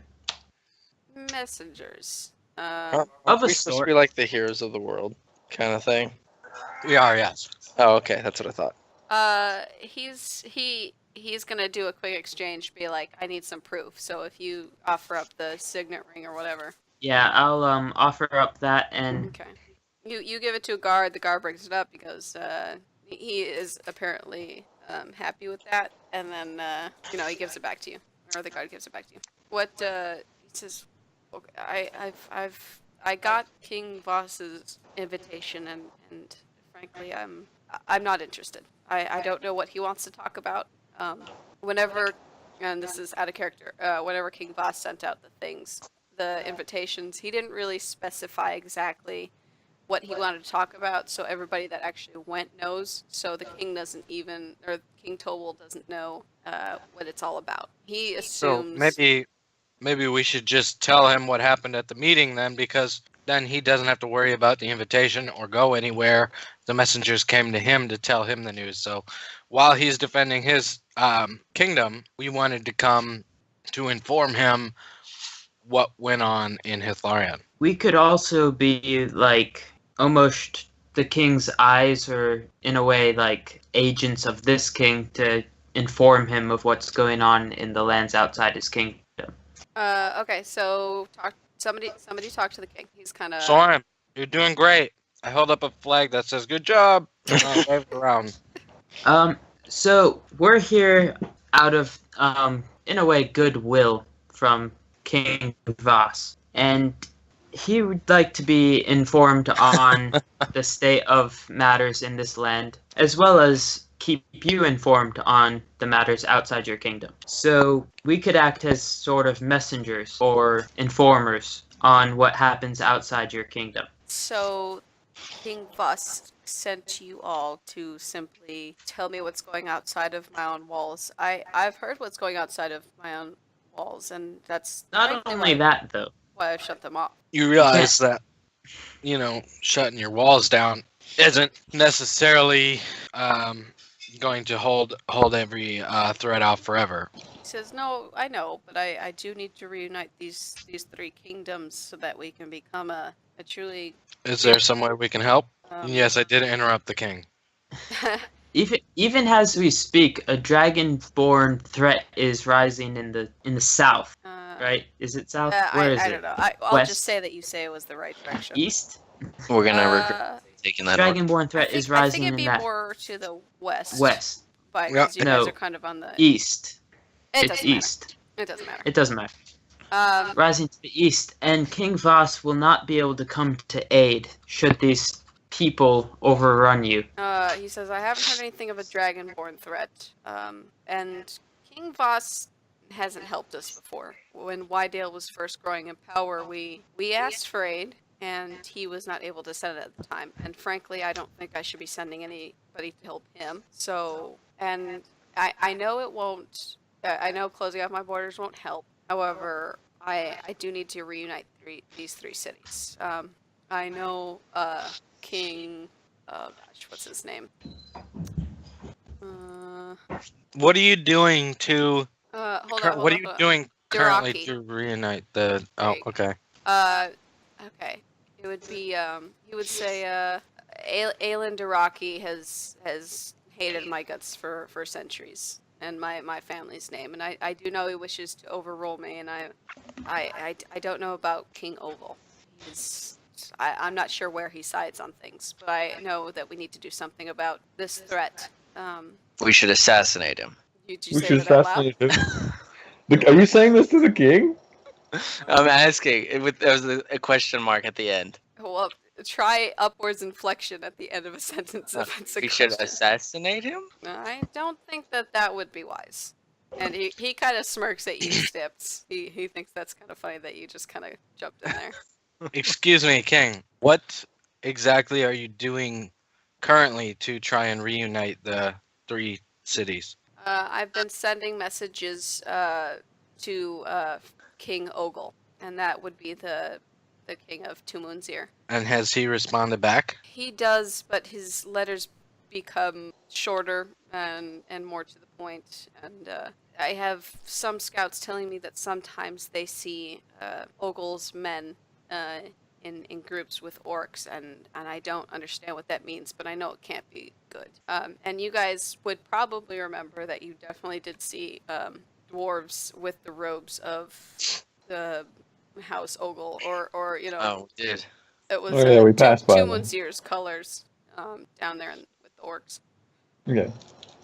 Messengers. Of Aren't a we supposed to sort. be like the heroes of the world kind of thing? We are, yes. Oh, okay, that's what I thought. He's gonna do a quick exchange, be like, I need some proof. So if you offer up the signet ring or whatever. Yeah, I'll offer up that and Okay. You give it to a guard. The guard brings it up because he is apparently happy with that, and then he gives it back to you, or the guard gives it back to you. What he says? Okay, I got King Voss's invitation, and frankly, I'm not interested. I don't know what he wants to talk about. Whenever, and this is out of character, whenever King Voss sent out the invitations, he didn't really specify exactly what he wanted to talk about, so everybody that actually went knows. So the king doesn't even, or King Tobal doesn't know what it's all about. He So assumes. maybe we should just tell him what happened at the meeting then, because then he doesn't have to worry about the invitation or go anywhere. The messengers came to him to tell him the news. So while he's defending his kingdom, we wanted to come to inform him what went on in Hithlarion. we could also be like almost the king's eyes, or in a way like agents of this king to inform him of what's going on in the lands outside his kingdom. Okay, so somebody talk to the king. He's kind of. Soren, you're doing great. I held up a flag that says "Good job." And I waved around. So we're here out of in a way goodwill from King Voss, and he would like to be informed on the state of matters in this land, as well as keep you informed on the matters outside your kingdom. So we could act as sort of messengers or informers on what happens outside your kingdom. So King Voss sent you all to simply tell me what's going outside of my own walls. I've heard what's going outside of my own walls, and that's Not frankly only that, though. why I've shut them off. You realize that, shutting your walls down isn't necessarily going to hold every threat out forever. He says, "No, I know, but I do need to reunite these three kingdoms so that we can become a truly." Is there some way we can help? Um, Yes, I did interrupt the king. Even as we speak, a dragon-born threat is rising in the south. Right? Is it south? Where is I it? don't know. I'll West? just say that you say it was the right direction. East? We're gonna regret Uh, taking that on. Dragonborn threat is I rising think it'd in be that more to the west. west. But Yeah. 'cause you guys No. are kind of on the. East. It It's doesn't matter. east. It doesn't matter. It doesn't matter. Um, Rising to the east, and King Voss will not be able to come to aid should these people overrun you. he says, I haven't heard anything of a dragonborn threat. And King Voss hasn't helped us before. When Wydale was first growing in power, we asked for aid, and he was not able to send it at the time. And frankly, I don't think I should be sending anybody to help him. So, and I know it won't. I know closing off my borders won't help. However, I do need to reunite these three cities. I know King. Oh gosh, what's his name? Uh, What are you doing to? hold on. What are you doing currently Duraki. to reunite the? There Oh, you go. okay. Okay. It would be he would say Aelin Duraki has hated my guts for centuries and my family's name, and I do know he wishes to overrule me, and I don't know about King Ogle. I'm not sure where he sides on things, but I know that we need to do something about this threat. We should assassinate him. Did you We say should that out loud? assassinate him. Are you saying this to the king? I'm asking. There was a question mark at the end. Well, try upwards inflection at the end of a sentence if it's a We question. should assassinate him? I don't think that would be wise. And he kind of smirks at you, Stips. He thinks that's kind of funny that you just kind of jumped in there. Excuse me, King. What exactly are you doing currently to try and reunite the 3 cities? I've been sending messages to King Ogle, and that would be the king of Tumunzir. And has he responded back? He does, but his letters become shorter and more to the point. And I have some scouts telling me that sometimes they see Ogle's men in groups with orcs, and I don't understand what that means, but I know it can't be good. And you guys would probably remember that you definitely did see dwarves with the robes of the House Ogle, or you know, Oh, we did. it was Oh, yeah, we passed by them. Tumunzir's colors down there with the orcs. Okay.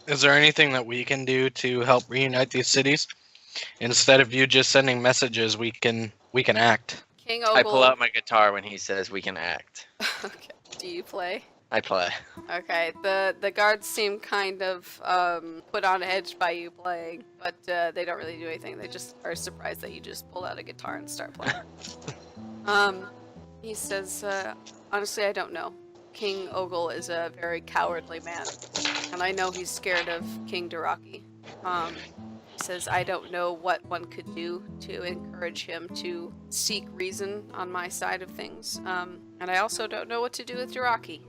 Is there anything that we can do to help reunite these cities? Instead of you just sending messages, we can act. King Ogle. I pull out my guitar when he says we can act. Okay. Do you play? I play. Okay. The guards seem kind of put on edge by you playing, but they don't really do anything. They just are surprised that you just pull out a guitar and start playing. He says, honestly, I don't know. King Ogle is a very cowardly man, and I know he's scared of King Duraki. He says, I don't know what one could do to encourage him to seek reason on my side of things. And I also don't know what to do with Duraki.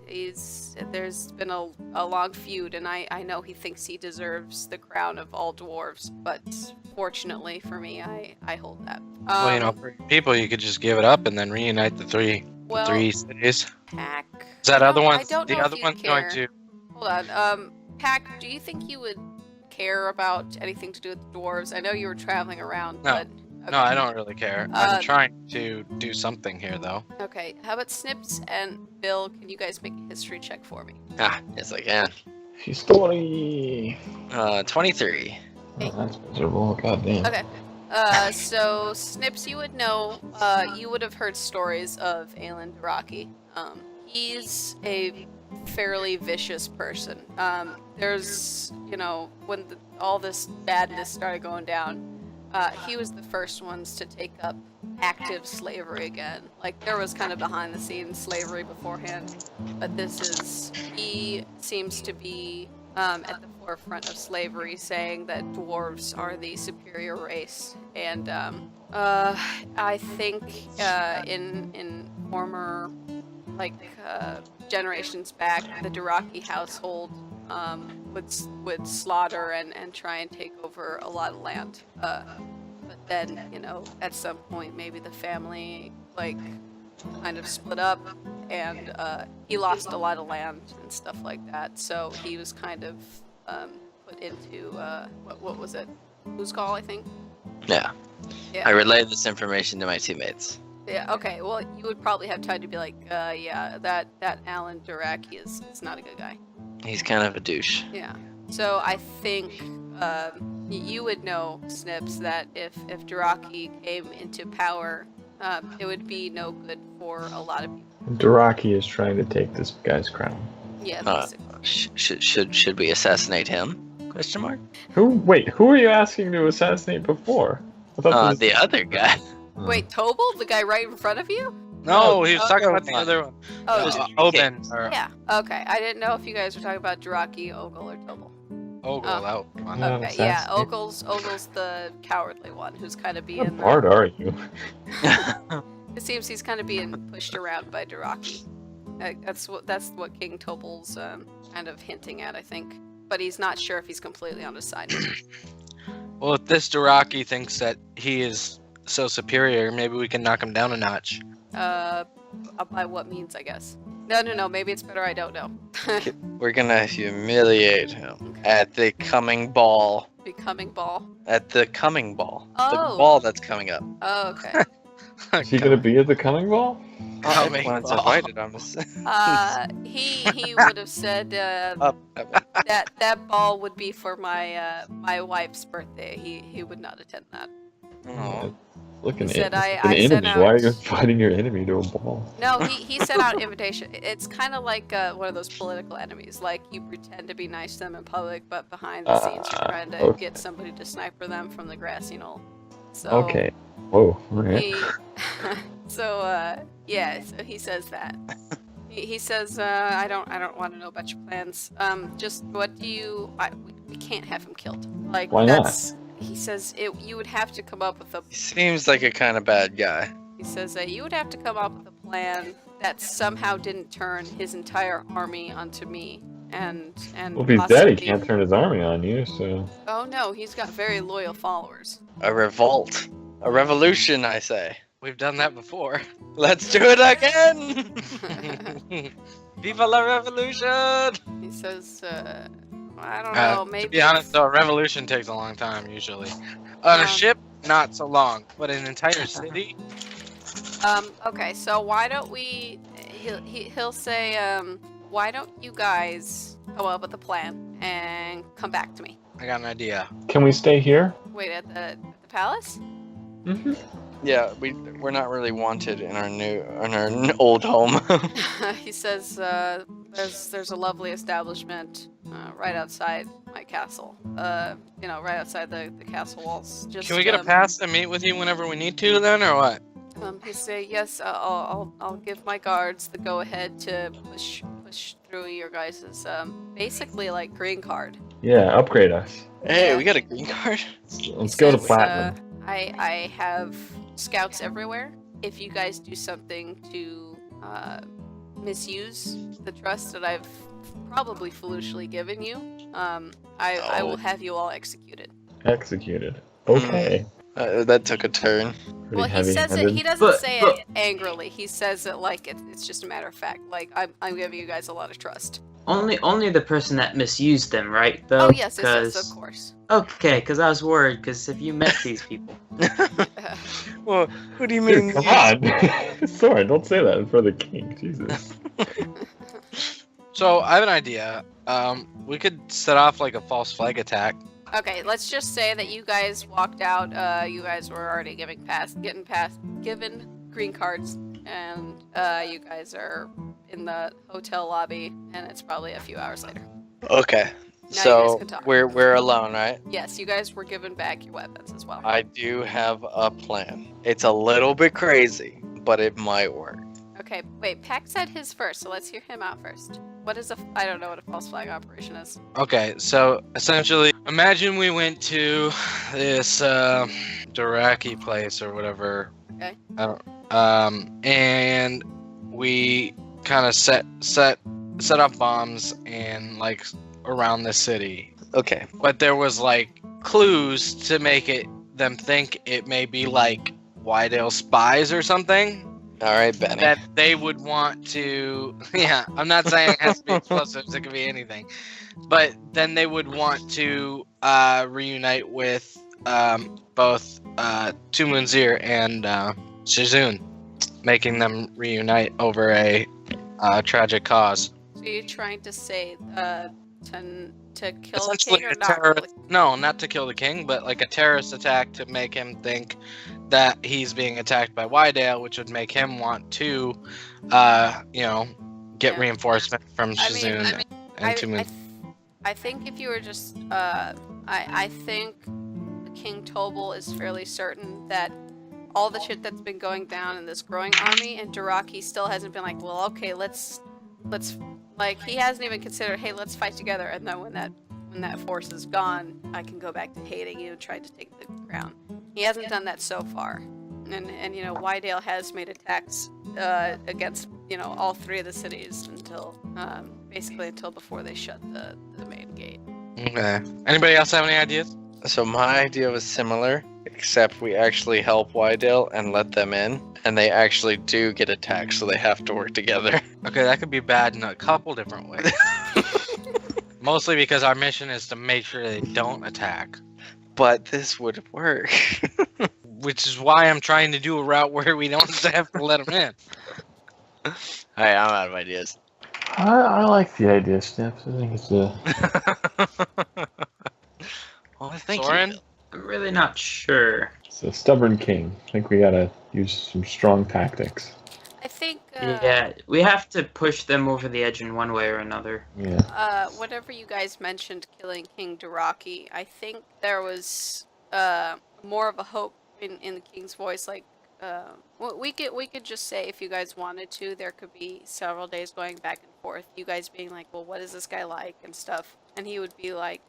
There's been a long feud, and I know he thinks he deserves the crown of all dwarves, but fortunately for me, I hold that. Well, you know, for people, you could just give it up and then reunite the three cities. Pack. Is that other one? I don't The know if other you'd one's going care. to. Hold on. Pack, do you think you would care about anything to do with the dwarves? I know you were traveling around, No. but... Okay. No, I don't really care. I'm trying to do something here, though. Okay, how about Snips and Bill? Can you guys make a history check for me? Ah, yes I can. History. 23. Oh, that's miserable. God damn. Okay. So Snips, you would know, you would have heard stories of Aelin Duraki. He's a fairly vicious person. There's, you know, when all this badness started going down, he was the first ones to take up active slavery again. Like, there was kind of behind the scenes slavery beforehand, but he seems to be at the forefront of slavery, saying that dwarves are the superior race. And I think in former generations back, the Duraki household would slaughter and try and take over a lot of land. But then, you know, at some point, maybe the family kind of split up, and he lost a lot of land and stuff like that. So he was kind of put into what was it? Who's call, I think. Yeah. Yeah. I relayed this information to my teammates. Yeah. Okay. Well, you would probably have time to be like, yeah, that Alan Duraki is not a good guy. He's kind of a douche. Yeah. So I think you would know, Snips, that if Duraki came into power, it would be no good for a lot of people. Duraki is trying to take this guy's crown. Yeah, Uh, basically. Should we assassinate him? Question mark. Who are you asking to assassinate before? I thought The other guy. Wait, Tobal, the guy right in front of you? No, he was talking about the no. other one. Oh, Just- Oben or yeah. Okay, I didn't know if you guys were talking about Duraki, Ogle, or Tobal. Ogle. Oh. That one. No. Okay, yeah, assassinate. Ogle's the cowardly one who's kind of What being. bard are you? It seems he's kind of being pushed around by Duraki. That's what King Tobel's kind of hinting at, I think. But he's not sure if he's completely on his side. Well, if this Duraki thinks that he is so superior, maybe we can knock him down a notch. By what means, I guess. No. Maybe it's better I don't know. We're gonna humiliate him at the coming ball. Becoming ball. At the coming ball. The Oh. ball that's coming up. Oh, okay. Is he gonna be at the coming ball? Coming Everyone's ball. invited on this. He would have said Up. that ball would be for my wife's birthday. He would not attend that. Oh. Looking He said, at I an sent enemy. Why are you out- inviting your enemy to a ball? No, he sent out invitation. It's kind of like one of those political enemies. Like you pretend to be nice to them in public, but behind the scenes you're trying to okay. get somebody to sniper them from the grassy knoll. So Okay. Whoa. Alright. he, so he says that. He says, I don't want to know about your plans. Just what do you? We can't have him killed. Like Why not? that's. He says you would have to come up with a. He seems like a kind of bad guy. He says that you would have to come up with a plan that somehow didn't turn his entire army onto me, and Well, if he's dead, he possibly- can't turn his army on you. So. Oh no, he's got very loyal followers. A revolt. A revolution, I say. We've done that before. Let's do it again! Viva la revolution! He says, I don't know, maybe. To be honest, though, a revolution takes a long time usually. On a ship, not so long, but an entire city. Okay, so why don't we? He'll say, why don't you guys come up with a plan and come back to me? I got an idea. Can we stay here? Wait at the palace. Mm-hmm. Yeah, we're not really wanted in our old home. He says, there's a lovely establishment right outside my castle. Right outside the castle walls. Just Can we get a pass to meet with you whenever we need to, then, or what? He say, yes, I'll give my guards the go ahead to push through your guys's basically like green card. Yeah, upgrade us. Hey, Yeah. we got a green card. Let's He go to says, platinum. I have scouts everywhere. If you guys do something to misuse the trust that I've probably foolishly given you, I will have you all executed. Executed. Okay. That took a turn. Pretty Well, he says it. heavy-handed. He doesn't But- say but- it angrily. He says it like it's just a matter of fact. Like I'm giving you guys a lot of trust. Only the person that misused them, right? Though. Oh yes, of 'Cause- course. Okay, because I was worried. Because if you met these people, Well, what do you mean? Dude, come on. Sorry, don't say that in front of the king. Jesus. So I have an idea. We could set off like a false flag attack. Okay, let's just say that you guys walked out. You guys were already given green cards, and you guys are in the hotel lobby, and it's probably a few hours later. Okay, Now you guys so can talk. we're alone, right? Yes, you guys were given back your weapons as well. I do have a plan. It's a little bit crazy, but it might work. Okay, wait. Pack said his first, so let's hear him out first. What is I don't know what a false flag operation is. Okay, so essentially, imagine we went to this Duraki place or whatever. Okay. I don't. And we kind of set up bombs and like around the city. Okay. But there was like clues to make them think it may be like Wydale spies or something. All right, Benny. That they would want to. Yeah, I'm not saying it has to be explosives. It could be anything. But then they would want to reunite with both Tumunzir and Shizun, making them reunite over a tragic cause. So you're trying to say to kill the Essentially, king or a not? terrorist. No, not to kill the king, but like a terrorist attack to make him think that he's being attacked by Wydale, which would make him want to, get Yeah. reinforcement from I mean, Shizun and Tumun. I think if you were just, I think King Tobel is fairly certain that all the shit that's been going down in this growing army, and Duraki still hasn't been like, well, okay, let's, like, he hasn't even considered, hey, let's fight together, and then when that force is gone, I can go back to hating you and try to take the ground. He hasn't done that so far, and Wydale has made attacks against all 3 of the cities until basically until before they shut the main gate. Okay. Anybody else have any ideas? So my idea was similar, except we actually help Wydale and let them in, and they actually do get attacked, so they have to work together. Okay, that could be bad in a couple different ways. Mostly because our mission is to make sure they don't attack. But this would work. Which is why I'm trying to do a route where we don't have to let them in. Alright, I'm out of ideas. I like the idea, Snips. I think it's a. Well, thank Soren? you. I'm really not sure. It's a stubborn king. I think we gotta use some strong tactics. I think Yeah, we have to push them over the edge in one way or another. Yeah. whatever you guys mentioned killing King Daraki, I think there was more of a hope in the king's voice. Like, we could just say, if you guys wanted to, there could be several days going back and forth. You guys being like, well, what is this guy like and stuff, and he would be like,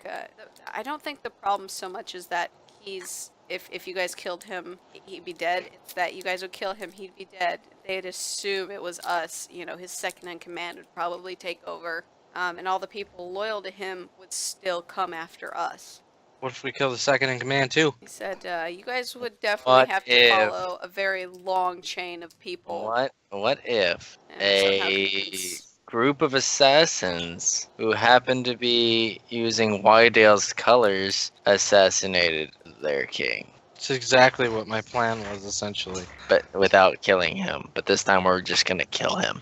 I don't think the problem so much is that he's. If you guys killed him, he'd be dead. It's that you guys would kill him, he'd be dead. They'd assume it was us. His second in command would probably take over, and all the people loyal to him would still come after us. What if we kill the second in command too? He said, you guys would definitely What have to if- follow a very long chain of people. What if and somehow a convince- group of assassins who happen to be using Wydale's colors assassinated their king? It's exactly what my plan was, essentially. But without killing him. But this time we're just gonna kill him.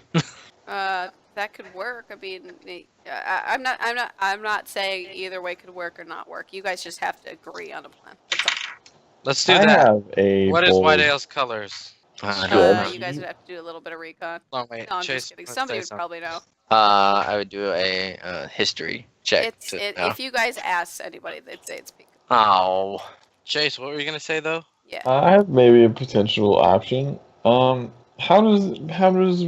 That could work. I mean, I'm not saying either way could work or not work. You guys just have to agree on a plan. That's all. Let's do I that. have a. What is bold- Wydale's colors? I Good. don't know. You guys would have to do a little bit of recon. Oh, wait, No, I'm Chase, just kidding. let's Somebody say would something. probably know. I would do a history check. If you guys ask anybody, they'd say it's pink. Oh. Chase, what were you gonna say though? Yeah. I have maybe a potential option. How does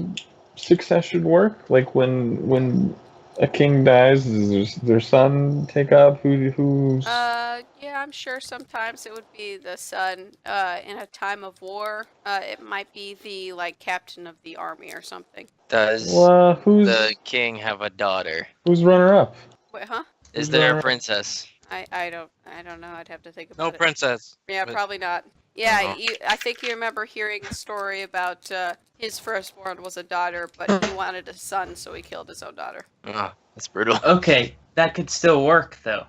succession work? Like when a king dies, does their son take up? Who's? Yeah, I'm sure sometimes it would be the son. In a time of war, it might be the captain of the army or something. Does Who's the king have a daughter? who's runner up? Wait, huh? Is Who's there a runner-up? princess? I don't know. I'd have to think about No it. princess. Yeah, but- probably not. Yeah, Uh-huh. I think you remember hearing a story about his firstborn was a daughter, but he wanted a son, so he killed his own daughter. Oh, that's brutal. Okay, that could still work though.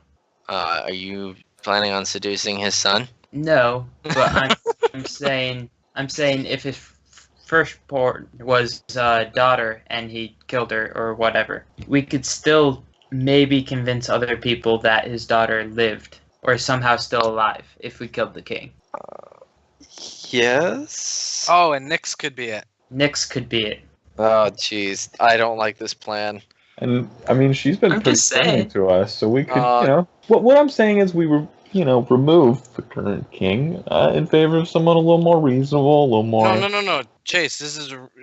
Are you planning on seducing his son? No, but I'm saying if his firstborn was a daughter and he killed her or whatever, we could still maybe convince other people that his daughter lived or is somehow still alive if we killed the king. Yes. Oh, and Nyx could be it. Nyx could be it. Oh, jeez. I don't like this plan. And I mean, she's been I'm pretty just friendly saying. to us, so we could, Uh, What I'm saying is we were, remove the current king in favor of someone a little more reasonable, a little more. No. Chase,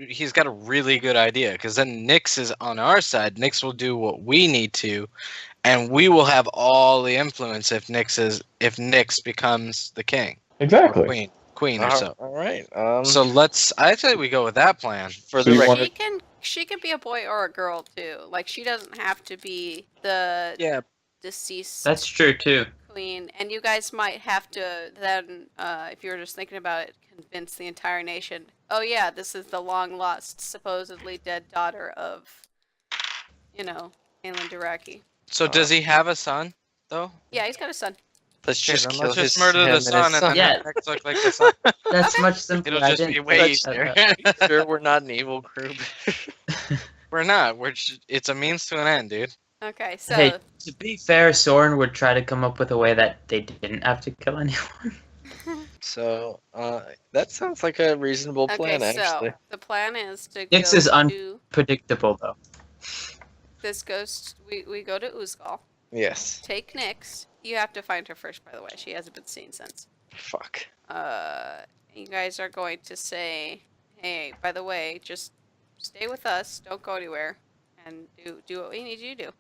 he's got a really good idea, because then Nyx is on our side. Nyx will do what we need to, and we will have all the influence if Nyx becomes the king. Or Exactly. queen or so. All right. So I say we go with that plan. for So the you record, wanna- She can be a boy or a girl too. Like, she doesn't have to be the Yeah. deceased That's true too. queen. And you guys might have to then, if you were just thinking about it, convince the entire nation. Oh yeah, this is the long lost, supposedly dead daughter of, Aelin Daraki. So does he have a son, though? Yeah, he's got a son. let's Okay, just then kill let's just his murder him the and his son and then Yeah. have Nyx look like the son. That's Okay. much simpler. It'll I just be didn't way touch easier. that. Sure, we're not an evil group. We're not. It's a means to an end, dude. Okay, so Hey, to be fair, Soren would try to come up with a way that they didn't have to kill anyone. So, that sounds like a reasonable plan, actually. so the plan is to Nyx go is to Predictable though. this goes. We go to Uzgal. Yes. Take Nyx. You have to find her first, by the way. She hasn't been seen since. Fuck. You guys are going to say, hey, by the way, just stay with us. Don't go anywhere, and do what we need you to do.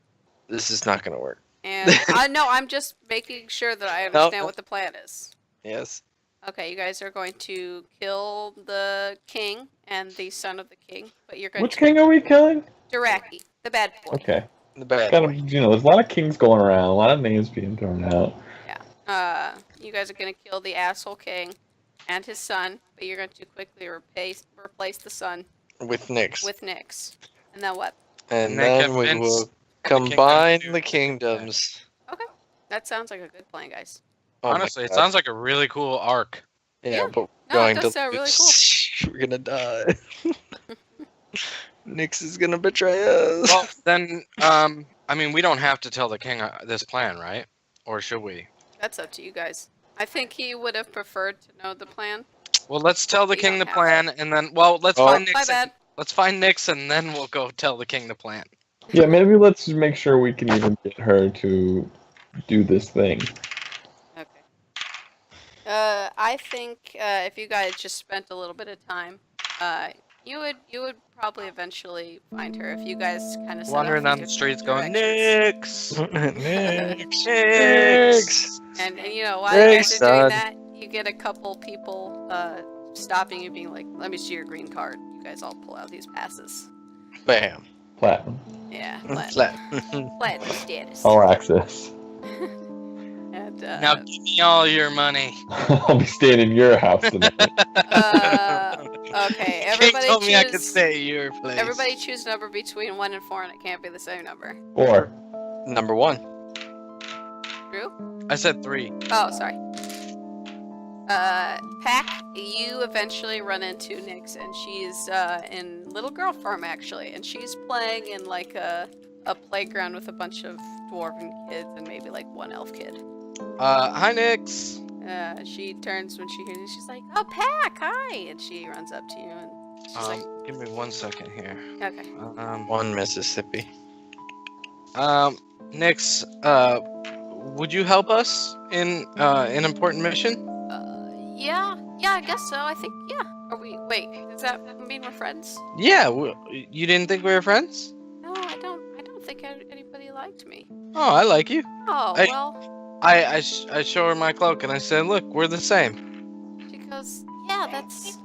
This is not gonna work. And no, I'm just making sure that I understand what the plan is. Yes. Okay, you guys are going to kill the king and the son of the king, but you're going Which to king are we killing? Duraki, the bad boy. Okay. The bad Gotta, boy. there's a lot of kings going around, a lot of names being thrown out. You guys are going to kill the asshole king and his son, but you're going to quickly replace the son With Nyx. with Nyx. And then what? And then then we convince will the kingdom combine to the take kingdoms. Okay, that sounds like a good plan, guys. Oh my Honestly, it God. sounds like a really cool arc. Yeah, Yeah. but No, it going does to sound really cool. We're gonna die. Nyx is gonna betray us. Well, then, I mean, we don't have to tell the king this plan, right? Or should we? That's up to you guys. I think he would have preferred to know the plan. Well, let's tell the You king don't the have plan, and then, well, let's Oh. find My Nixon. bad. Let's find Nixon, then we'll go tell the king the plan. Yeah, maybe let's make sure we can even get her to do this thing. Okay. I think if you guys just spent a little bit of time, you would probably eventually find her if you guys kind of Wandering down the streets going, Nix! Nyx. Nix! And you know, while you guys Thanks, are doing son. that, you get a couple people stopping you, being like, "Let me see your green card." You guys all pull out these passes. Bam. Platinum. Yeah, platinum status. All access. And Now give me all your money. I'll be staying in your house tonight. okay, King everybody told me I could choose. stay at your place. Everybody choose a number between 1 and 4, and it can't be the same number. Or Number 1. Drew? I said 3. Oh, sorry. Pack, you eventually run into Nyx, and she's in Little Girl Farm actually, and she's playing in like a playground with a bunch of dwarven kids and maybe like one elf kid. Hi, Nix. She turns when she hears you. She's like, "Oh, Pack, hi!" And she runs up to you, and she's like, Give me 1 second here. "Okay." 1 Mississippi. Nix, would you help us in an important mission? Yeah, I guess so. I think, yeah. Are we? Wait, does that mean we're friends? Yeah, you didn't think we were friends? No, I don't think anybody liked me. Oh, I like you. Oh, Hey. well. I show her my cloak and I said, look, we're the same. She goes, "Yeah, that's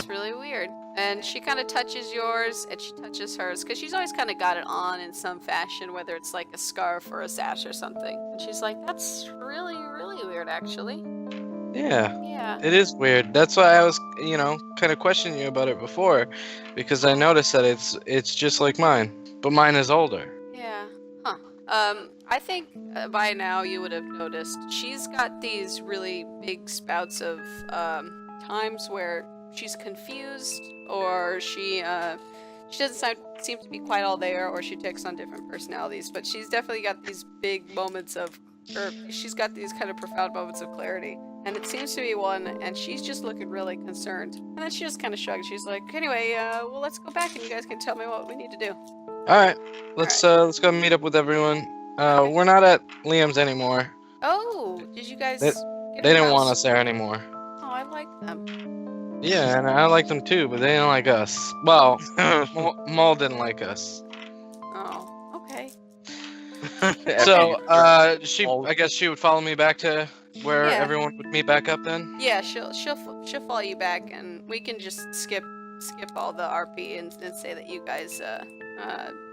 really weird." And she kind of touches yours, and she touches hers, because she's always kind of got it on in some fashion, whether it's like a scarf or a sash or something. And she's like, "That's really, really weird, actually." Yeah, Yeah. it is weird. That's why I was, kind of questioning you about it before, because I noticed that it's just like mine, but mine is older. Yeah. Huh. I think by now you would have noticed she's got these really big spouts of times where she's confused, or she doesn't seem to be quite all there, or she takes on different personalities. But she's definitely got these big moments of, or she's got these kind of profound moments of clarity. And it seems to be one, and she's just looking really concerned. And then she just kind of shrugs. She's like, "Anyway, well, let's go back, and you guys can tell me what we need to do." All right, let's go meet up with everyone. We're not at Liam's anymore. Oh, did you guys? They get a didn't want house? us there anymore. Oh, I like them. Yeah, and I like them too, but they didn't like us. Well, Maul didn't like us. Oh, okay. So, I guess she would follow me back to where Yeah. everyone would meet back up then. Yeah, she'll follow you back, and we can just skip all the RP and say that you guys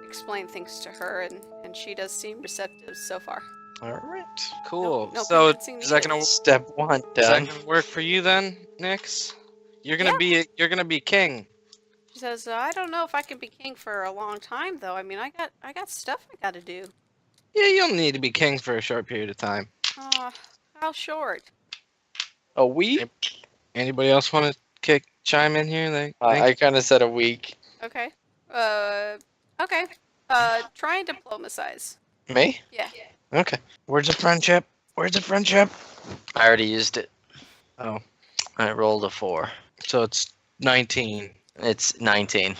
explain things to her, and she does seem receptive so far. All right. Cool. No So convincing is that needed. gonna Step 1 is that done. gonna work for you then, Nix? You're gonna Yeah. be king. She says, "I don't know if I can be king for a long time, though. I mean, I got stuff I gotta do." Yeah, you'll need to be king for a short period of time. How short? A week? Anybody else want to chime in here? I kind of said a week. Okay. Okay. Try and diplomatize. Me? Yeah. Okay. Where's the friendship? Where's the friendship? I already used it. Oh, I rolled a 4. so it's 19. It's 19.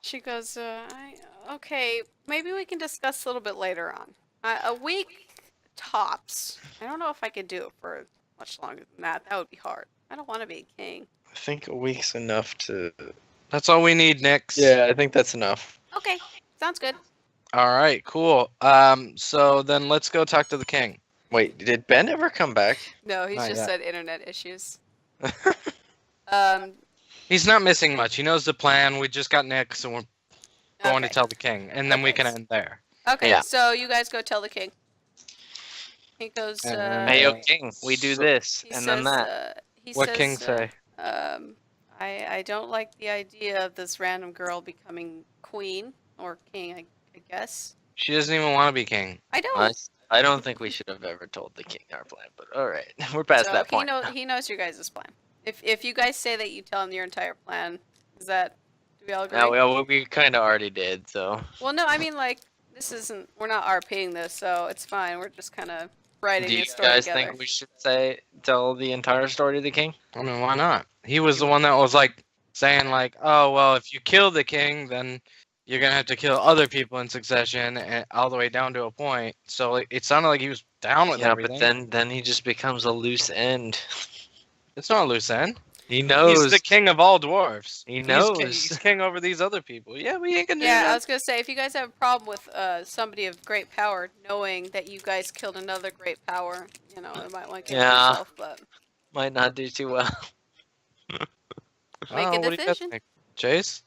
She goes, okay, maybe we can discuss a little bit later on. A week tops. I don't know if I could do it for much longer than that. That would be hard. I don't want to be a king. I think a week's enough to. That's all we need, Nix. Yeah, I think that's enough. Okay, sounds good. All right, cool. So then let's go talk to the king. Wait, did Ben ever come back? No, he's Not just yet. said internet issues. Um, He's not missing much. He knows the plan. We just got Nick, so we're going to okay. tell the king, and then we Okay, can end there. Okay, Yeah. so you guys go tell the king. He goes, Hey, yo, King, we do So- this he and says, then that. he What says, king say? I don't like the idea of this random girl becoming queen or king, I guess. She doesn't even want to be king. I don't. I don't think we should have ever told the king our plan, but all right, we're past So that point. he knows your guys' plan. If you guys say that you tell him your entire plan, is that, do we all agree? Yeah, well, we kind of already did, so. Well, no, I mean, like, this isn't, we're not RPing this, so it's fine. We're just kind of writing Do you this story guys together. think we should tell the entire story to the king? I mean, why not? He was the one that was like saying like, oh well, if you kill the king, then you're gonna have to kill other people in succession, and all the way down to a point. So it sounded like he was down with Yeah, everything. but then he just becomes a loose end. It's not a loose end. He knows. He's the king of all dwarves. He He's knows. He's king over these other people. Yeah, we ain't gonna do Yeah, I that. was gonna say, if you guys have a problem with somebody of great power knowing that you guys killed another great power, you know, it might want to kill Yeah. yourself, but Might not do too well. make a what do you guys decision. think? Chase?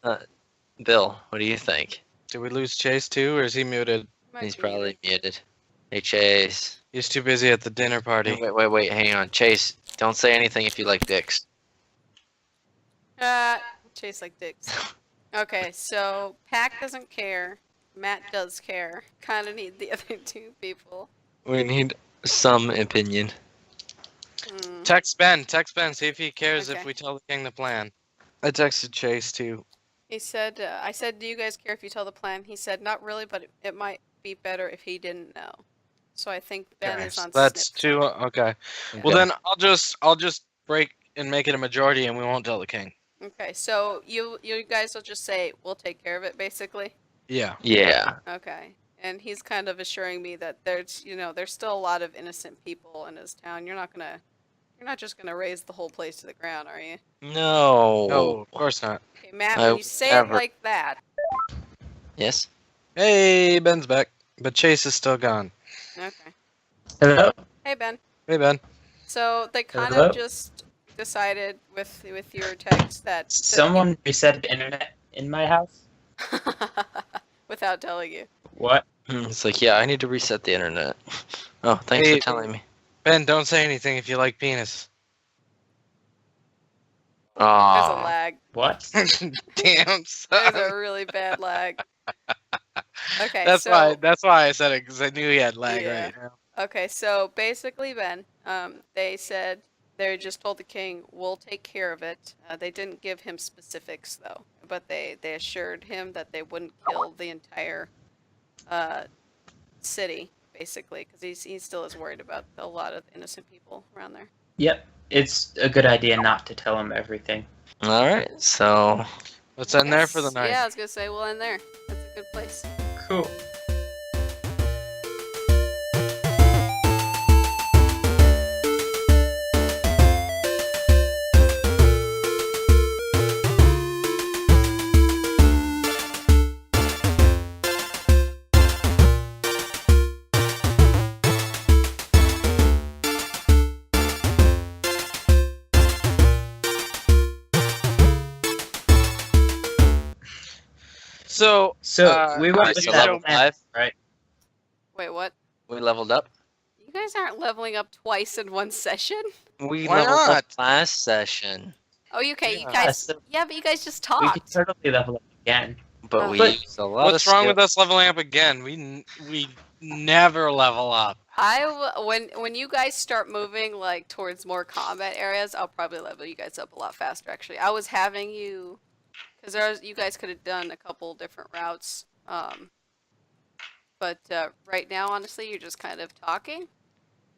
Bill, what do you think? Did we lose Chase too, or is he muted? might He's be probably muted. Hey, Chase. He's too busy at the dinner party. Wait, hang on. Chase, don't say anything if you like dicks. Chase like dicks. Okay, so Pac doesn't care. Matt does care. Kind of need the other two people. We need some opinion. Hmm. Text Ben, see if he cares Okay. if we tell the king the plan. I texted Chase too. He said, I said, do you guys care if you tell the plan? He said, not really, but it might be better if he didn't know. So I think Ben Okay, is on that's Snip's too side. okay. Well then I'll just break and make it a majority, and we won't tell the king. Okay, so you guys will just say, we'll take care of it, basically? Yeah. Yeah. Okay. And he's kind of assuring me that there's still a lot of innocent people in his town. You're not just gonna raise the whole place to the ground, are you? No. No, of course not. Okay, Matt, I when you would say never. it like that. Yes? Hey, Ben's back, but Chase is still gone. Okay. Hello? Hey, Ben. Hey, Ben. So they kind Hello? of just decided with your text that Someone reset the internet in my house? without telling you. What? It's like, yeah, I need to reset the internet. Oh, thanks Hey, for telling me. Ben, don't say anything if you like penis. There's a Aw. lag. What? Damn, There's son. a really bad lag. Okay, That's so why I said it, because I knew he had lag Yeah. right now. okay, so basically, Ben, they said they just told the king, "We'll take care of it." They didn't give him specifics though, but they assured him that they wouldn't kill the entire city, basically, because he still is worried about a lot of innocent people around there. Yep. It's a good idea not to tell him everything. Alright, so. Let's end there for the Yes. night. Yeah, I was gonna say we'll end there. That's a good place. Cool. So, So we went with so that level plan, 5, right? Wait, what? we leveled up. You guys aren't leveling up twice in one session? We Why leveled up not? last session, Oh, okay, you Yeah. guys. So Yeah, but you guys just we could talked. totally level up again. but we But- used a lot what's of wrong with skill- us leveling up again? We never level up. When you guys start moving like towards more combat areas, I'll probably level you guys up a lot faster. Actually, I was having you, because you guys could have done a couple different routes. But right now, honestly, you're just kind of talking.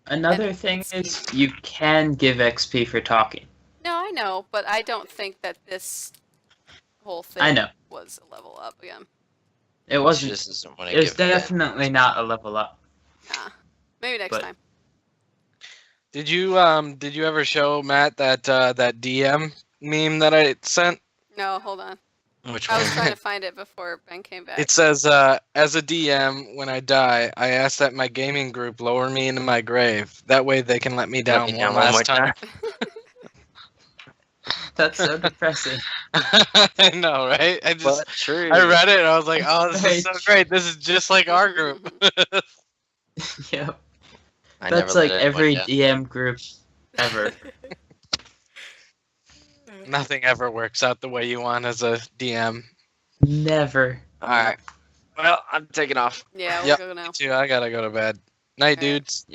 Another thing is you can give XP for talking. No, I know, but I don't think that this whole thing I know. was a level up again. It wasn't. Just doesn't want to It was give that. definitely not a level up. Nah, maybe next But- time. Did you ever show Matt that that DM meme that I sent? No, hold on. Which I was one? trying to find it before Ben came back. It says, as a DM, when I die, I ask that my gaming group lower me into my grave. That way they can let me down me one down one last more time. That's so depressing. I know, right? But true. I read it and I was like, oh, this Very is so true. great. This is just like our group. Yep. I That's never like let anyone every down. DM group ever. Nothing ever works out the way you want as a DM. Never. All right. Well, I'm taking off. Yeah, we'll Yep. go now. Me too. I gotta go to bed. Night, Alright. dudes.